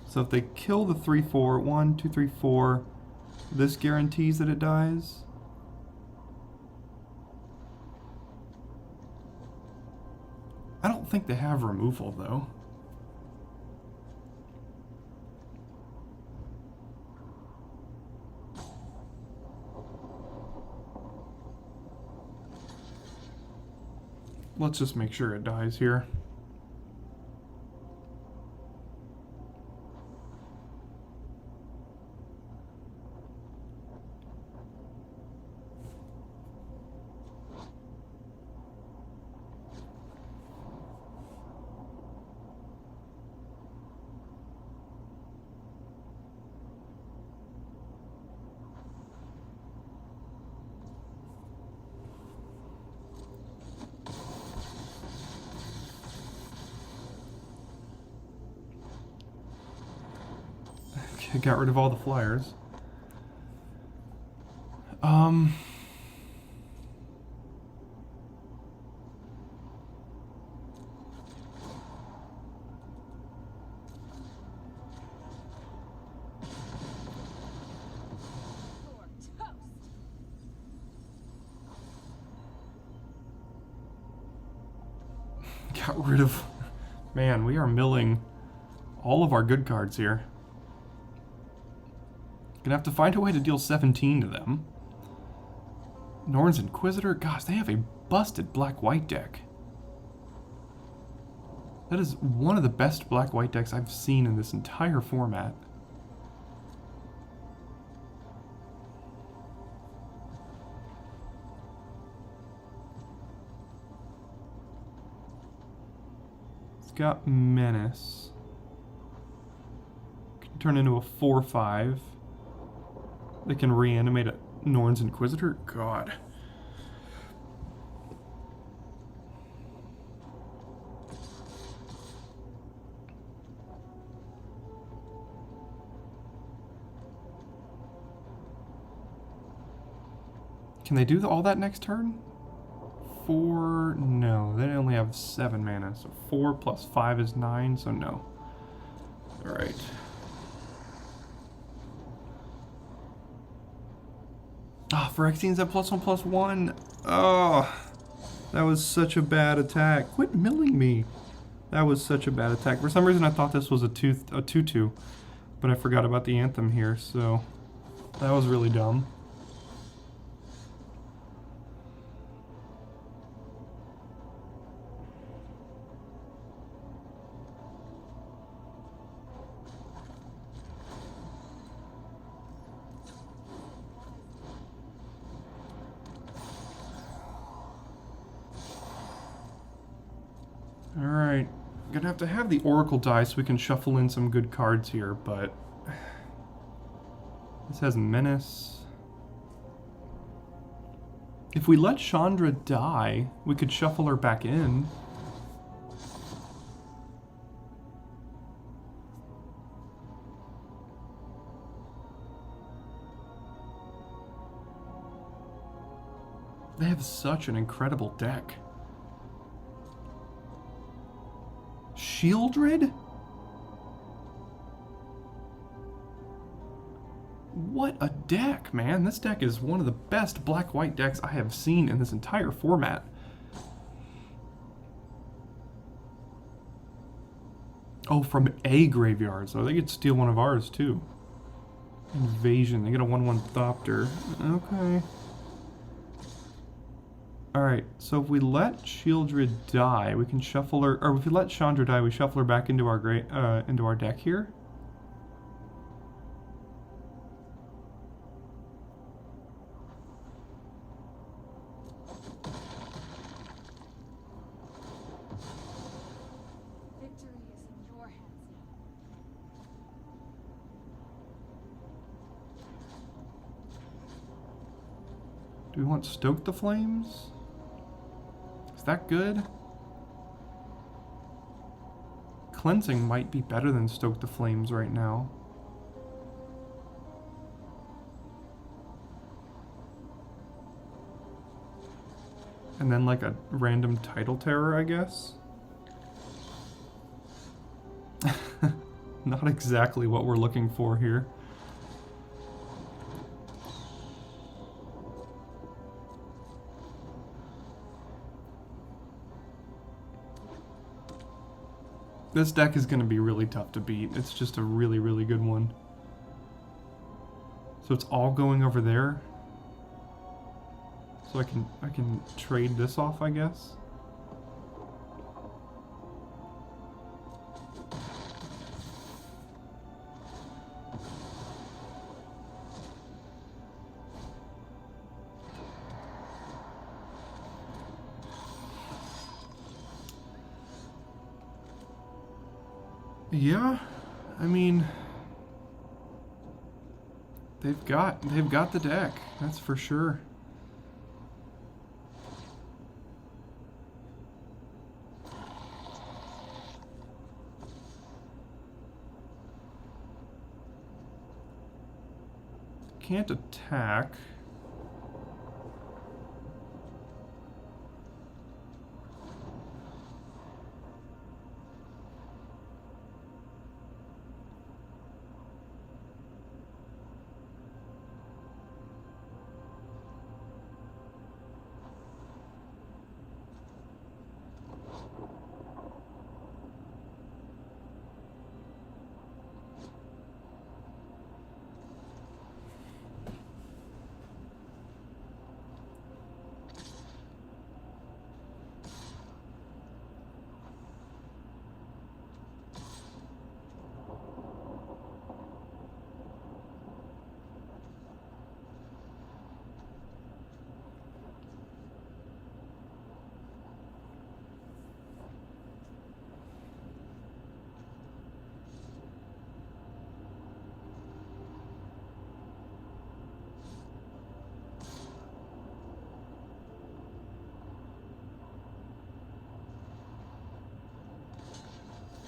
S1: So if they kill the 3/4, 1, 2, 3, 4, this guarantees that it dies. I don't think they have removal though. Let's just make sure it dies here. It got rid of all the flyers. Um...
S2: You're toast.
S1: Got rid of... Man, we are milling all of our good cards here. Gonna have to find a way to deal 17 to them. Norn's Inquisitor? Gosh, they have a busted black-white deck. That is one of the best black-white decks I've seen in this entire format. It's got Menace. Can turn into a 4/5. They can reanimate a Norn's Inquisitor? God. Can they do all that next turn? 4... No, they only have 7 mana, so 4 plus 5 is 9, so no. Alright. Ah, Phyrexian's at +1/+1. Oh, that was such a bad attack. Quit milling me. That was such a bad attack. For some reason I thought this was a 2/2, but I forgot about the Anthem here, so that was really dumb. Alright, gonna have the Oracle die so we can shuffle in some good cards here, but this has Menace. If we let Chandra die, we could shuffle her back in. They have such an incredible deck. Shieldred? What a deck, man. This deck is one of the best black-white decks I have seen in this entire format. Oh, from a graveyard, so they could steal one of ours, too. Invasion. They get a 1/1 Thopter. Okay. Alright, so if we let Shieldred die, we can shuffle her, or if we let Chandra die, we shuffle her back into our deck here.
S2: Victory is in your hands now.
S1: Do we want Stoke the Flames? Is that good? Cleansing might be better than Stoke the Flames right now. And then like a random Tidal Terror, I guess? Not exactly what we're looking for here. This deck is going to be really tough to beat. It's just a really, really good one. So it's all going over there. So I can trade this off, I guess. Yeah, I mean, they've got the deck, that's for sure. can't attack.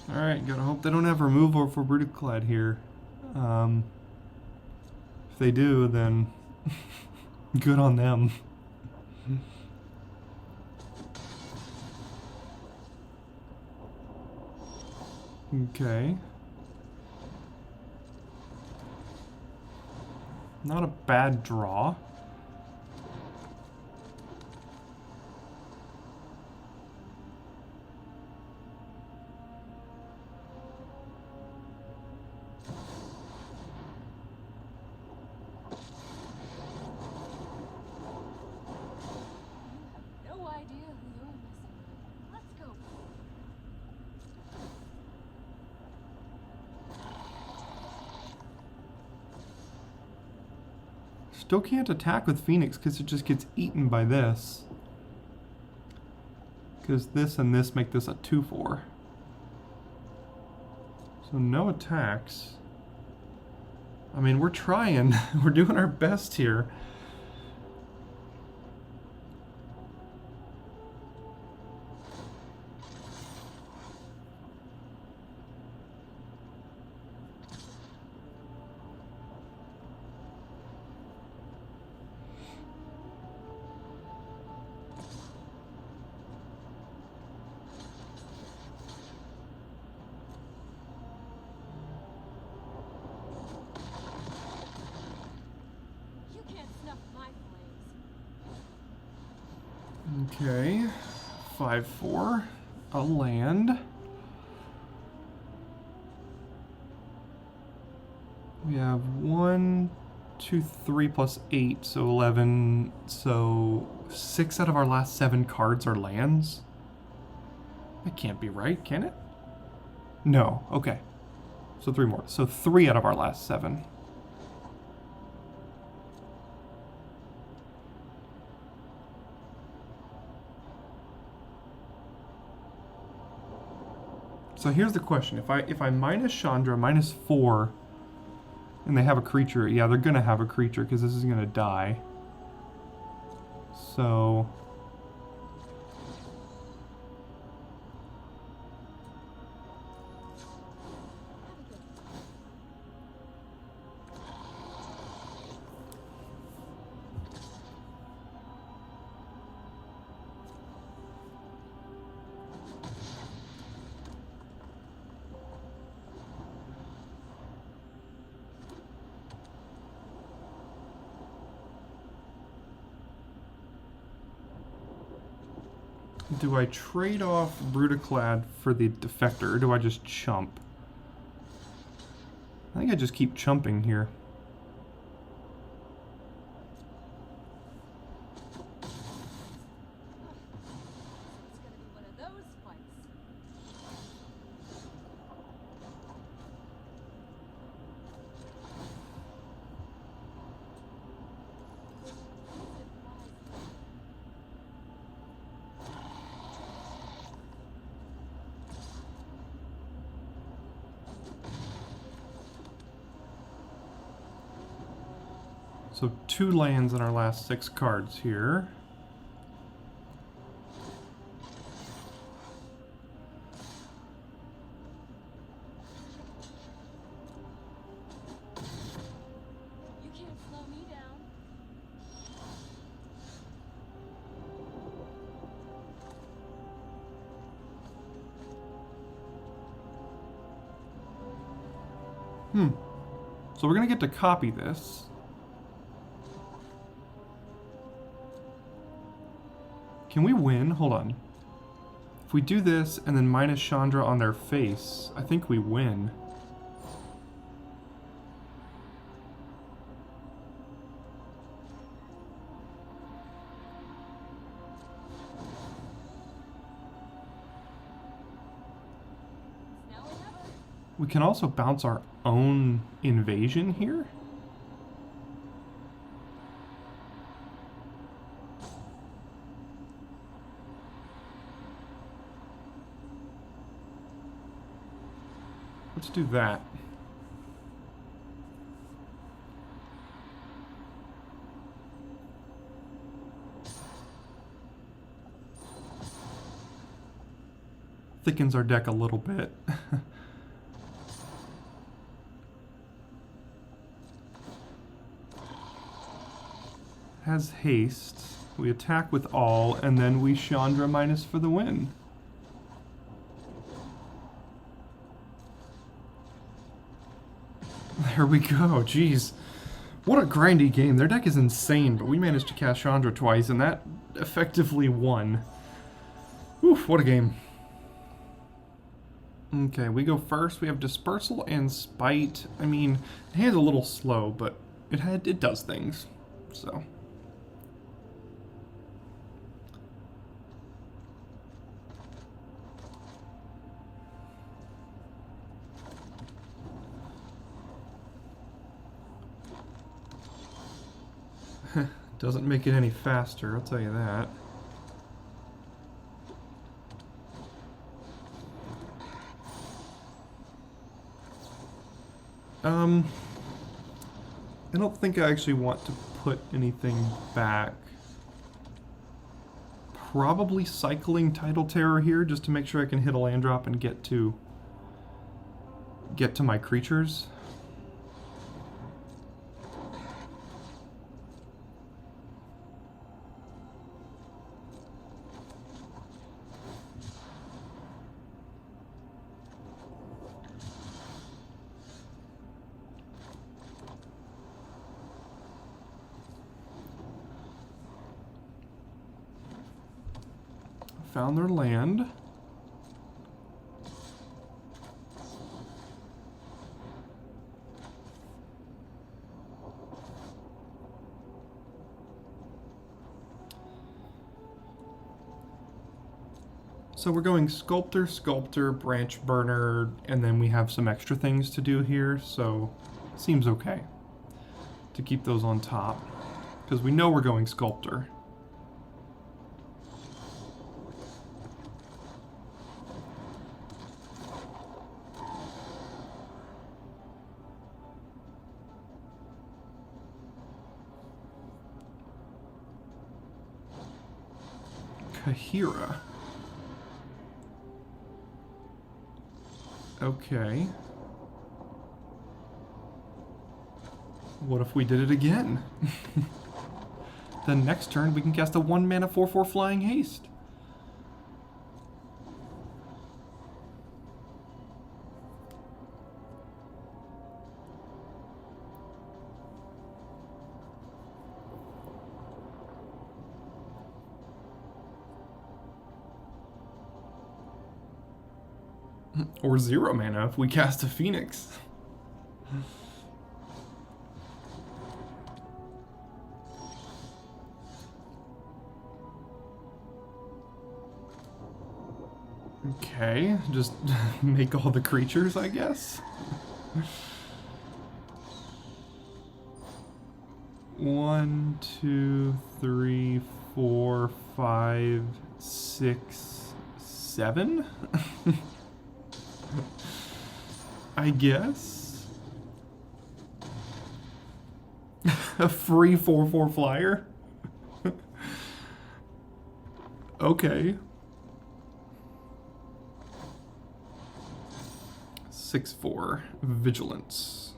S1: Alright, gotta hope they don't have removal for Brutaclad here. If they do, then good on them. Okay. Not a bad draw.
S2: No idea who you're messing with. Let's go.
S1: Still can't attack with Phoenix because it just gets eaten by this. Because this and this make this a 2/4. So no attacks. I mean, we're trying. We're doing our best here.
S2: You can't snuff my flames.
S1: Okay. 5/4. A land. We have 1, 2, 3 plus 8, so 11. So 6 out of our last 7 cards are lands? That can't be right, can it? No, okay. So 3 more. So 3 out of our last 7. So here's the question. If I minus Chandra, -4, and they have a creature, yeah, they're gonna have a creature because this is gonna die. So do I trade off Brutaclad for the Defector, or do I just chump? I think I just keep chumping here.
S2: It's gonna be one of those fights.
S1: So 2 lands in our last 6 cards here.
S2: You can't slow me
S1: So we're gonna get to copy this. Can we win? Hold on. If we do this and then minus Chandra on their face, I think we win.
S2: Now or never.
S1: We can also bounce our own invasion here. Let's do that. Thickens our deck a little bit. Has haste. We attack with all, and then we Chandra minus for the win. There we go. Jeez. What a grindy game. Their deck is insane, but we managed to cast Chandra twice, and that effectively won. Oof, what a game. Okay, we go first. We have Dispersal and Spite. I mean, the hand's a little slow, but it does things. So... doesn't make it any faster, I'll tell you that. I don't think I actually want to put anything back. Probably cycling Tidal Terror here just to make sure I can hit a land drop and get to my creatures. Found their land. So we're going Sculptor, Sculptor, Branch Burner, and then we have some extra things to do here, so it seems okay to keep those on top, because we know we're going Sculptor. Kahira. Okay. What if we did it again? Then next turn we can cast a 1-mana 4/4 Flying Haste. Or 0 mana if we cast a Phoenix. Okay, just make all the creatures, I guess. 1, 2, 3, 4, 5, 6, 7? I guess. A free 4/4 flyer? Okay. 6/4 Vigilance.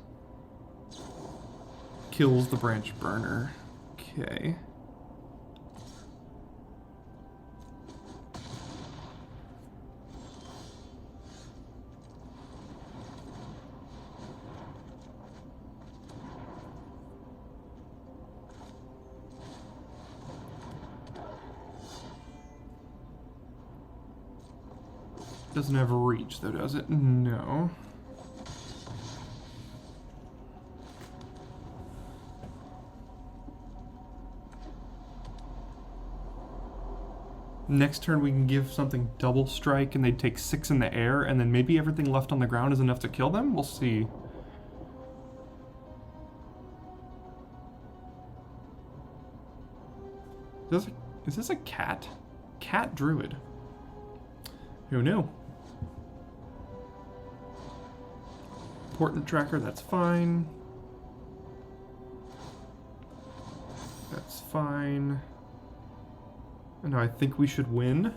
S1: Kills the Branch Burner. Okay. Doesn't have reach though, does it? No. Next turn we can give something double strike and they'd take 6 in the air, and then maybe everything left on the ground is enough to kill them? We'll see. Is this a cat? Cat druid. Who knew? Portent tracker, that's fine. That's fine. And I think we should win.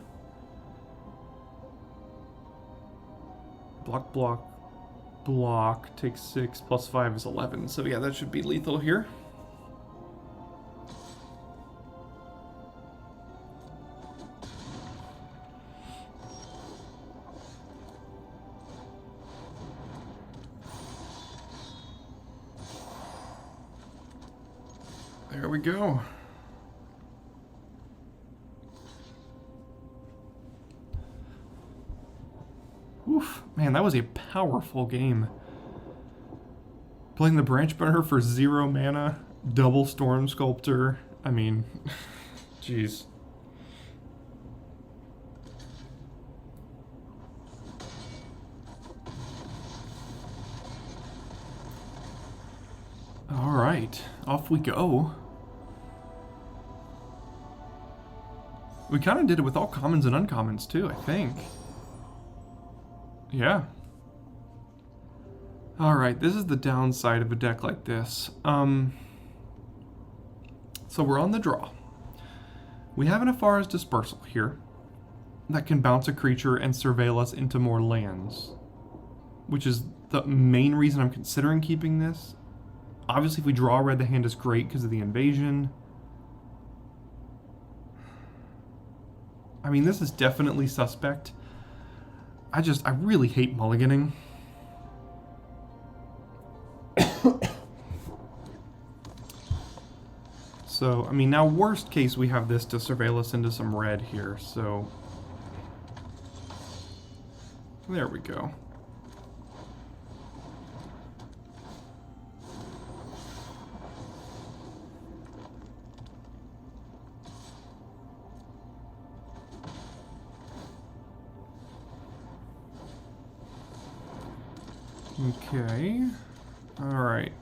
S1: Block, block, block. Takes 6 plus 5 is 11. So yeah, that should be lethal here. There we go. Oof, man, that was a powerful game. Playing the Branch Burner for 0 mana, double Storm Sculptor. I mean, jeez. All right, off we go. We kind of did it with all commons and uncommons too, I think. Yeah. Alright, this is the downside of a deck like this. So we're on the draw. We have an Afara's Dispersal here that can bounce a creature and surveil us into more lands, which is the main reason I'm considering keeping this. Obviously, if we draw red, the hand is great because of the invasion. I mean, this is definitely suspect. I really hate mulliganing. So, I mean, now worst case we have this to surveil us into some red here, so... There we go. Okay. Alright.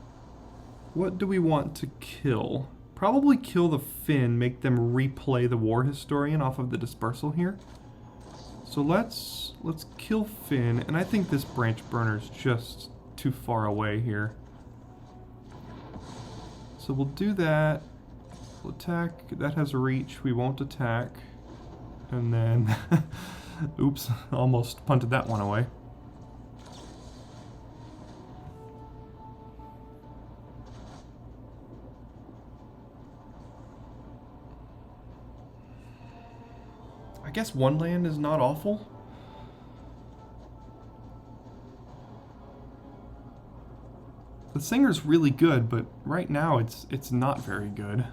S1: What do we want to kill? Probably kill the Finn, make them replay the War Historian off of the Dispersal here. So let's kill Finn, and I think this Branch Burner's just too far away here. So we'll do that. We'll attack. That has reach. We won't attack. And then... Oops, almost punted that one away. I guess one land is not awful. The Singer's really good, but right now it's not very good.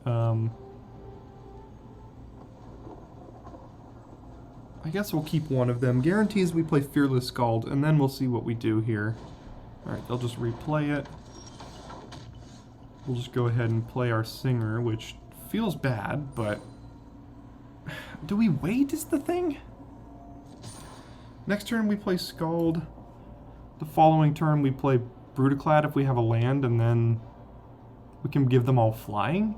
S1: I guess we'll keep one of them. Guarantees we play Fearless Scald, and then we'll see what we do here. Alright, they'll just replay it. We'll just go ahead and play our Singer, which feels bad, but... Do we wait is the thing? Next turn we play Scald. The following turn we play Brutaclad if we have a land, and then we can give them all flying?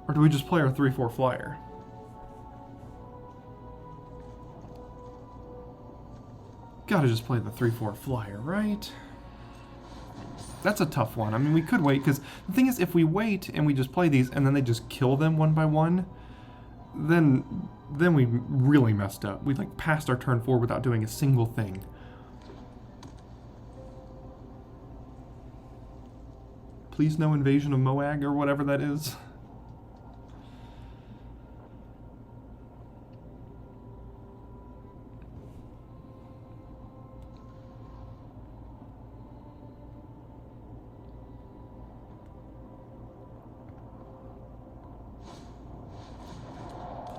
S1: Or do we just play our 3/4 flyer? Gotta just play the 3/4 flyer, right? That's a tough one. I mean, we could wait, because the thing is, if we wait and we just play these and then they just kill them one by one, then we really messed up. We like passed our turn 4 without doing a single thing. Please no invasion of Moag or whatever that is.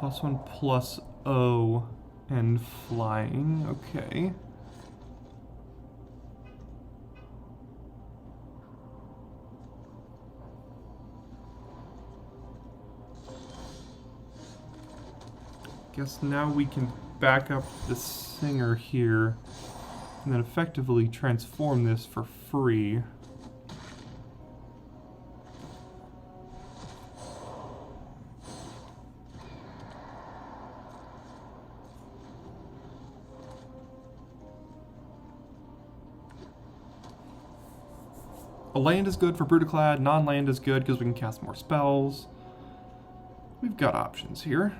S1: +1/+0 and flying. Okay. Guess now we can back up the singer here and then effectively transform this for free. A land is good for Brutaclad, non-land is good because we can cast more spells. We've got options here.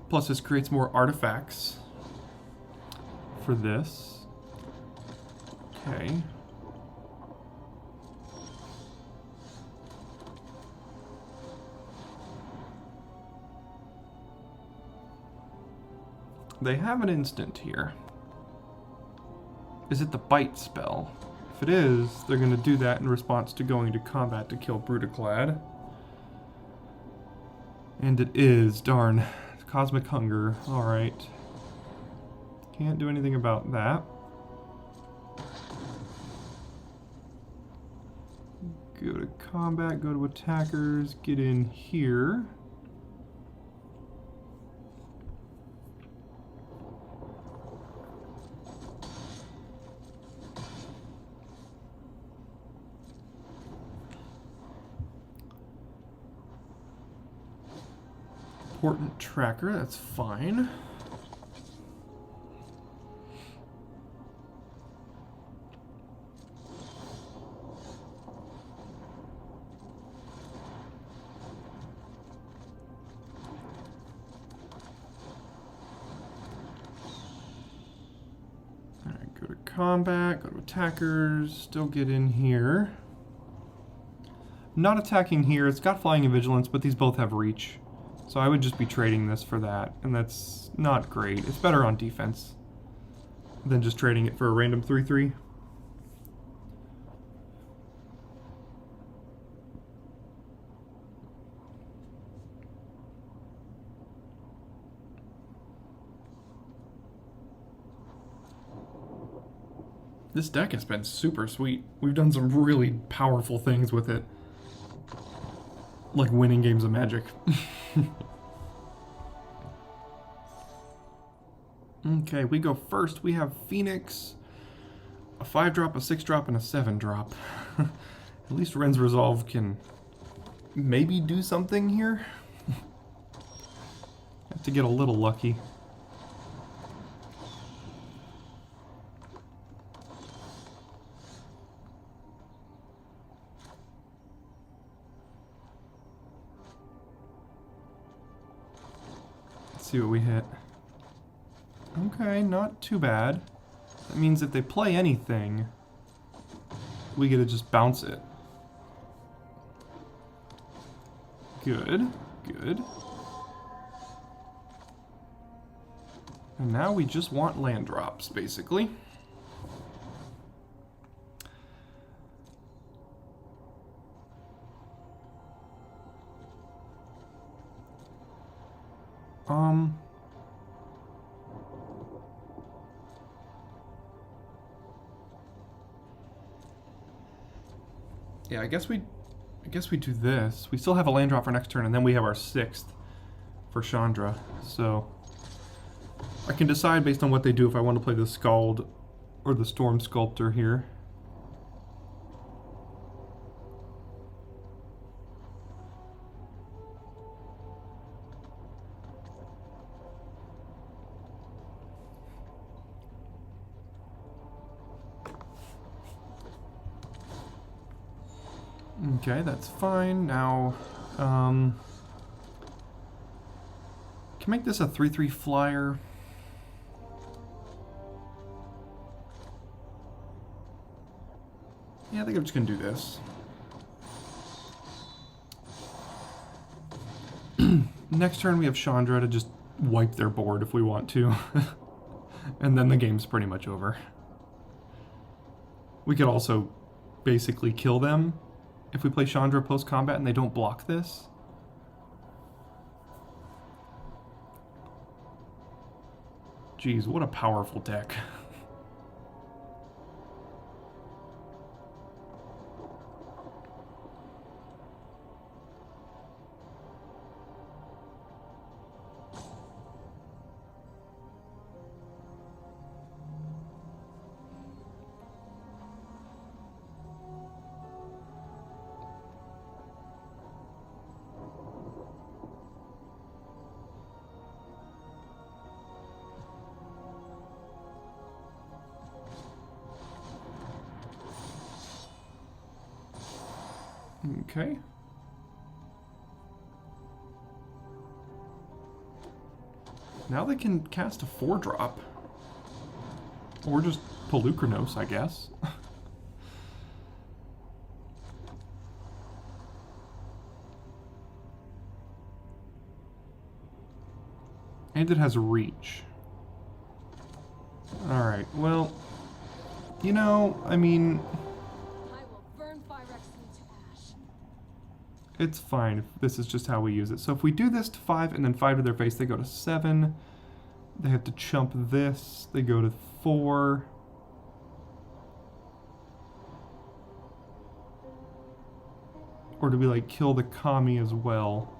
S1: Plus this creates more artifacts for this. Okay. They have an instant here. Is it the bite spell? If it is, they're going to do that in response to going to combat to kill Brutaclad. And it is, darn. Cosmic Hunger, alright. Can't do anything about that. Go to combat, go to attackers, get in here. Important tracker, that's fine. Alright, go to combat, go to attackers, still get in here. Not attacking here, it's got flying and vigilance, but these both have reach. So I would just be trading this for that, and that's not great. It's better on defense than just trading it for a random 3/3. This deck has been super sweet. We've done some really powerful things with it. Like winning games of Magic. Okay, we go first. We have Phoenix, a 5-drop, a 6-drop, and a 7-drop. At least Ren's Resolve can maybe do something here. Have to get a little lucky. Let's see what we hit. Okay, not too bad. That means if they play anything, we get to just bounce it. Good, good. And now we just want land drops, basically. Yeah, I guess we do this. We still have a land drop for next turn, and then we have our 6th for Chandra. So I can decide based on what they do if I want to play the Scald or the Storm Sculptor here. Okay, that's fine. Now, can make this a 3/3 flyer. Yeah, I think I'm just gonna do this. Next turn we have Chandra to just wipe their board if we want to. And then the game's pretty much over. We could also basically kill them if we play Chandra post-combat and they don't block this. Jeez, what a powerful deck. Okay. Now they can cast a 4-drop. Or just Polukranos, I guess. And it has reach. Alright, well, you know, I mean,
S2: I will burn Phyrexia to ash.
S1: it's fine if this is just how we use it. So if we do this to 5 and then 5 to their face, they go to 7. They have to chump this. They go to 4. Or do we, like, kill the Kami as well?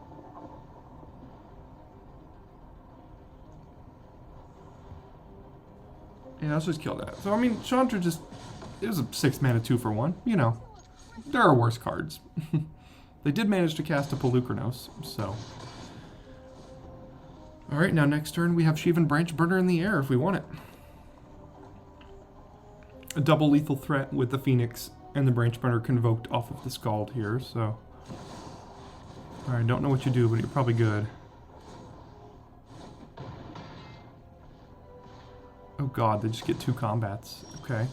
S1: Yeah, let's just kill that. So, I mean, Chandra just... It was a 6-mana 2-for-1. You know, there are worse cards. They did manage to cast a Polukranos, so... Alright, now next turn we have Shivan Branchburner in the air if we want it. A double lethal threat with the Phoenix and the Branchburner convoked off of the Scald here, so... Alright, don't know what you do, but you're probably good. Oh god, they just get 2 combats. Okay.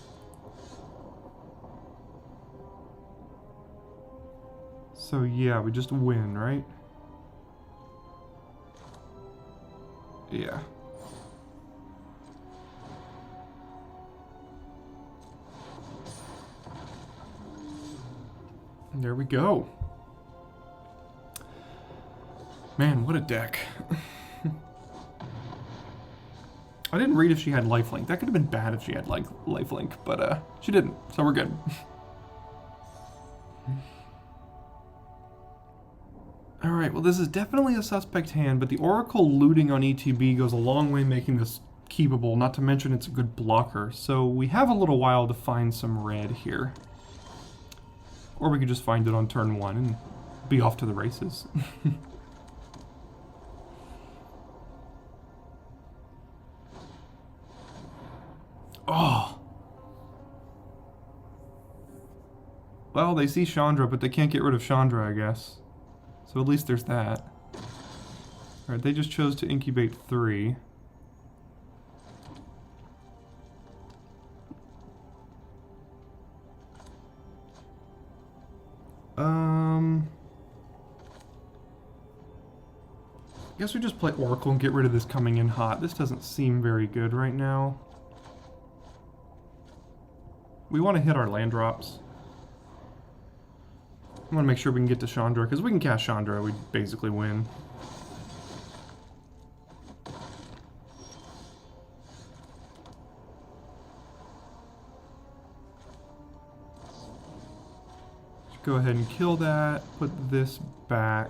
S1: So yeah, we just win, right? Yeah. And there we go. Man, what a deck. I didn't read if she had lifelink. That could have been bad if she had like lifelink, but she didn't, so we're good. Alright, well this is definitely a suspect hand, but the Oracle looting on ETB goes a long way making this keepable, not to mention it's a good blocker. So we have a little while to find some red here. Or we could just find it on turn 1 and be off to the races. Oh! Well, they see Chandra, but they can't get rid of Chandra, I guess. So at least there's that. Alright, they just chose to incubate 3. I guess we just play Oracle and get rid of this coming in hot. This doesn't seem very good right now. We want to hit our land drops. I want to make sure we can get to Chandra, because we can cast Chandra, we basically win. Go ahead and kill that, put this back.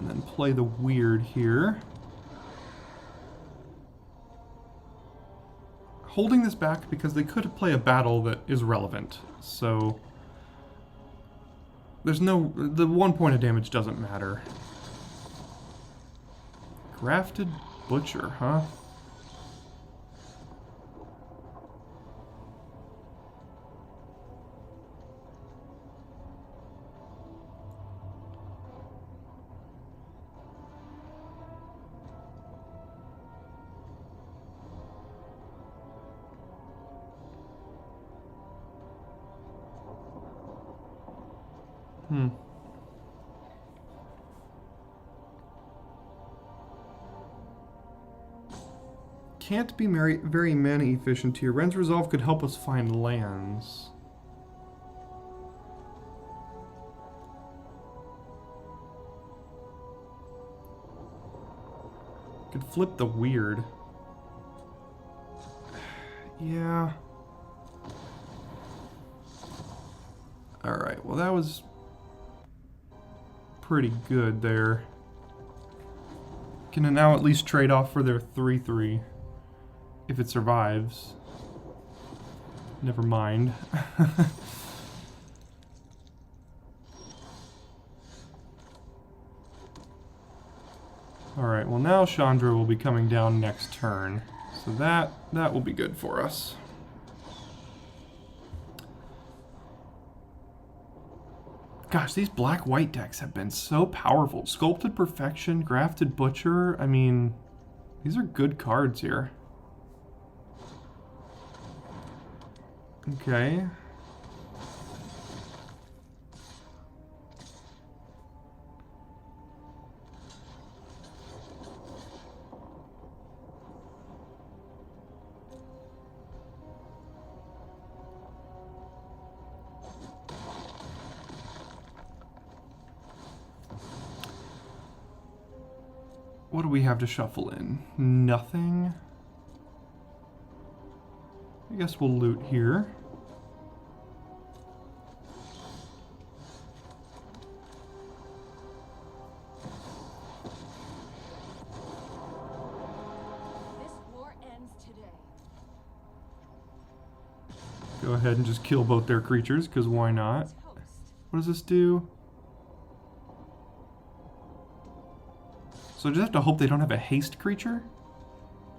S1: And then play the weird here. Holding this back because they could play a battle that is relevant. So there's no, the 1 point of damage doesn't matter. Grafted Butcher, huh? can't be very mana efficient here. Ren's Resolve could help us find lands. Could flip the weird. Yeah. Alright, well that was pretty good there. Can now at least trade off for their 3/3 if it survives. Never mind. Alright, well now Chandra will be coming down next turn. So that will be good for us. Gosh, these black-white decks have been so powerful. Sculpted Perfection, Grafted Butcher, I mean, these are good cards here. Okay. What do we have to shuffle in? Nothing. I guess we'll loot here.
S2: This war ends today.
S1: Go ahead and just kill both their creatures, because why not?
S2: Toast.
S1: What does this do? So I just have to hope they don't have a haste creature?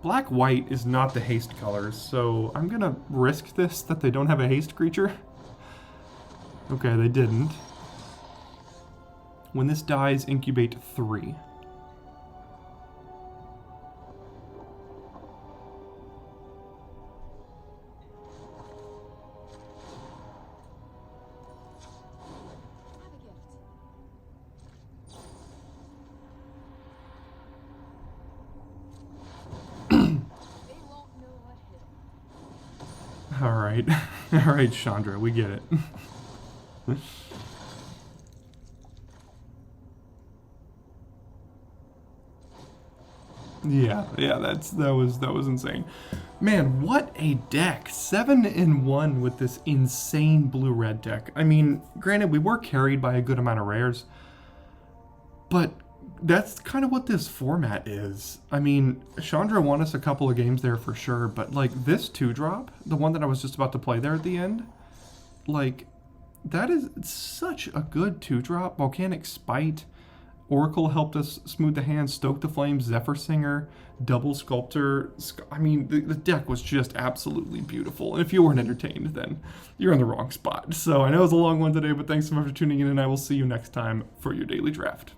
S1: Black-white is not the haste colors, so I'm gonna risk this that they don't have a haste creature. Okay, they didn't. When this dies, incubate 3.
S2: Have a gift. They won't know what hit 'em.
S1: Alright. Alright, Chandra, we get it. Yeah, that was insane. Man, what a deck. 7-in-1 with this insane blue-red deck. I mean, granted, we were carried by a good amount of rares, but that's kind of what this format is. I mean, Chandra won us a couple of games there for sure, but like this 2-drop, the one that I was just about to play there at the end, like, that is such a good 2-drop. Volcanic Spite, Oracle helped us smooth the hand, Stoke the Flames, Zephyr Singer, Double Sculptor. I mean, the deck was just absolutely beautiful. And if you weren't entertained, then you're in the wrong spot. So I know it was a long one today, but thanks so much for tuning in, and I will see you next time for your daily draft.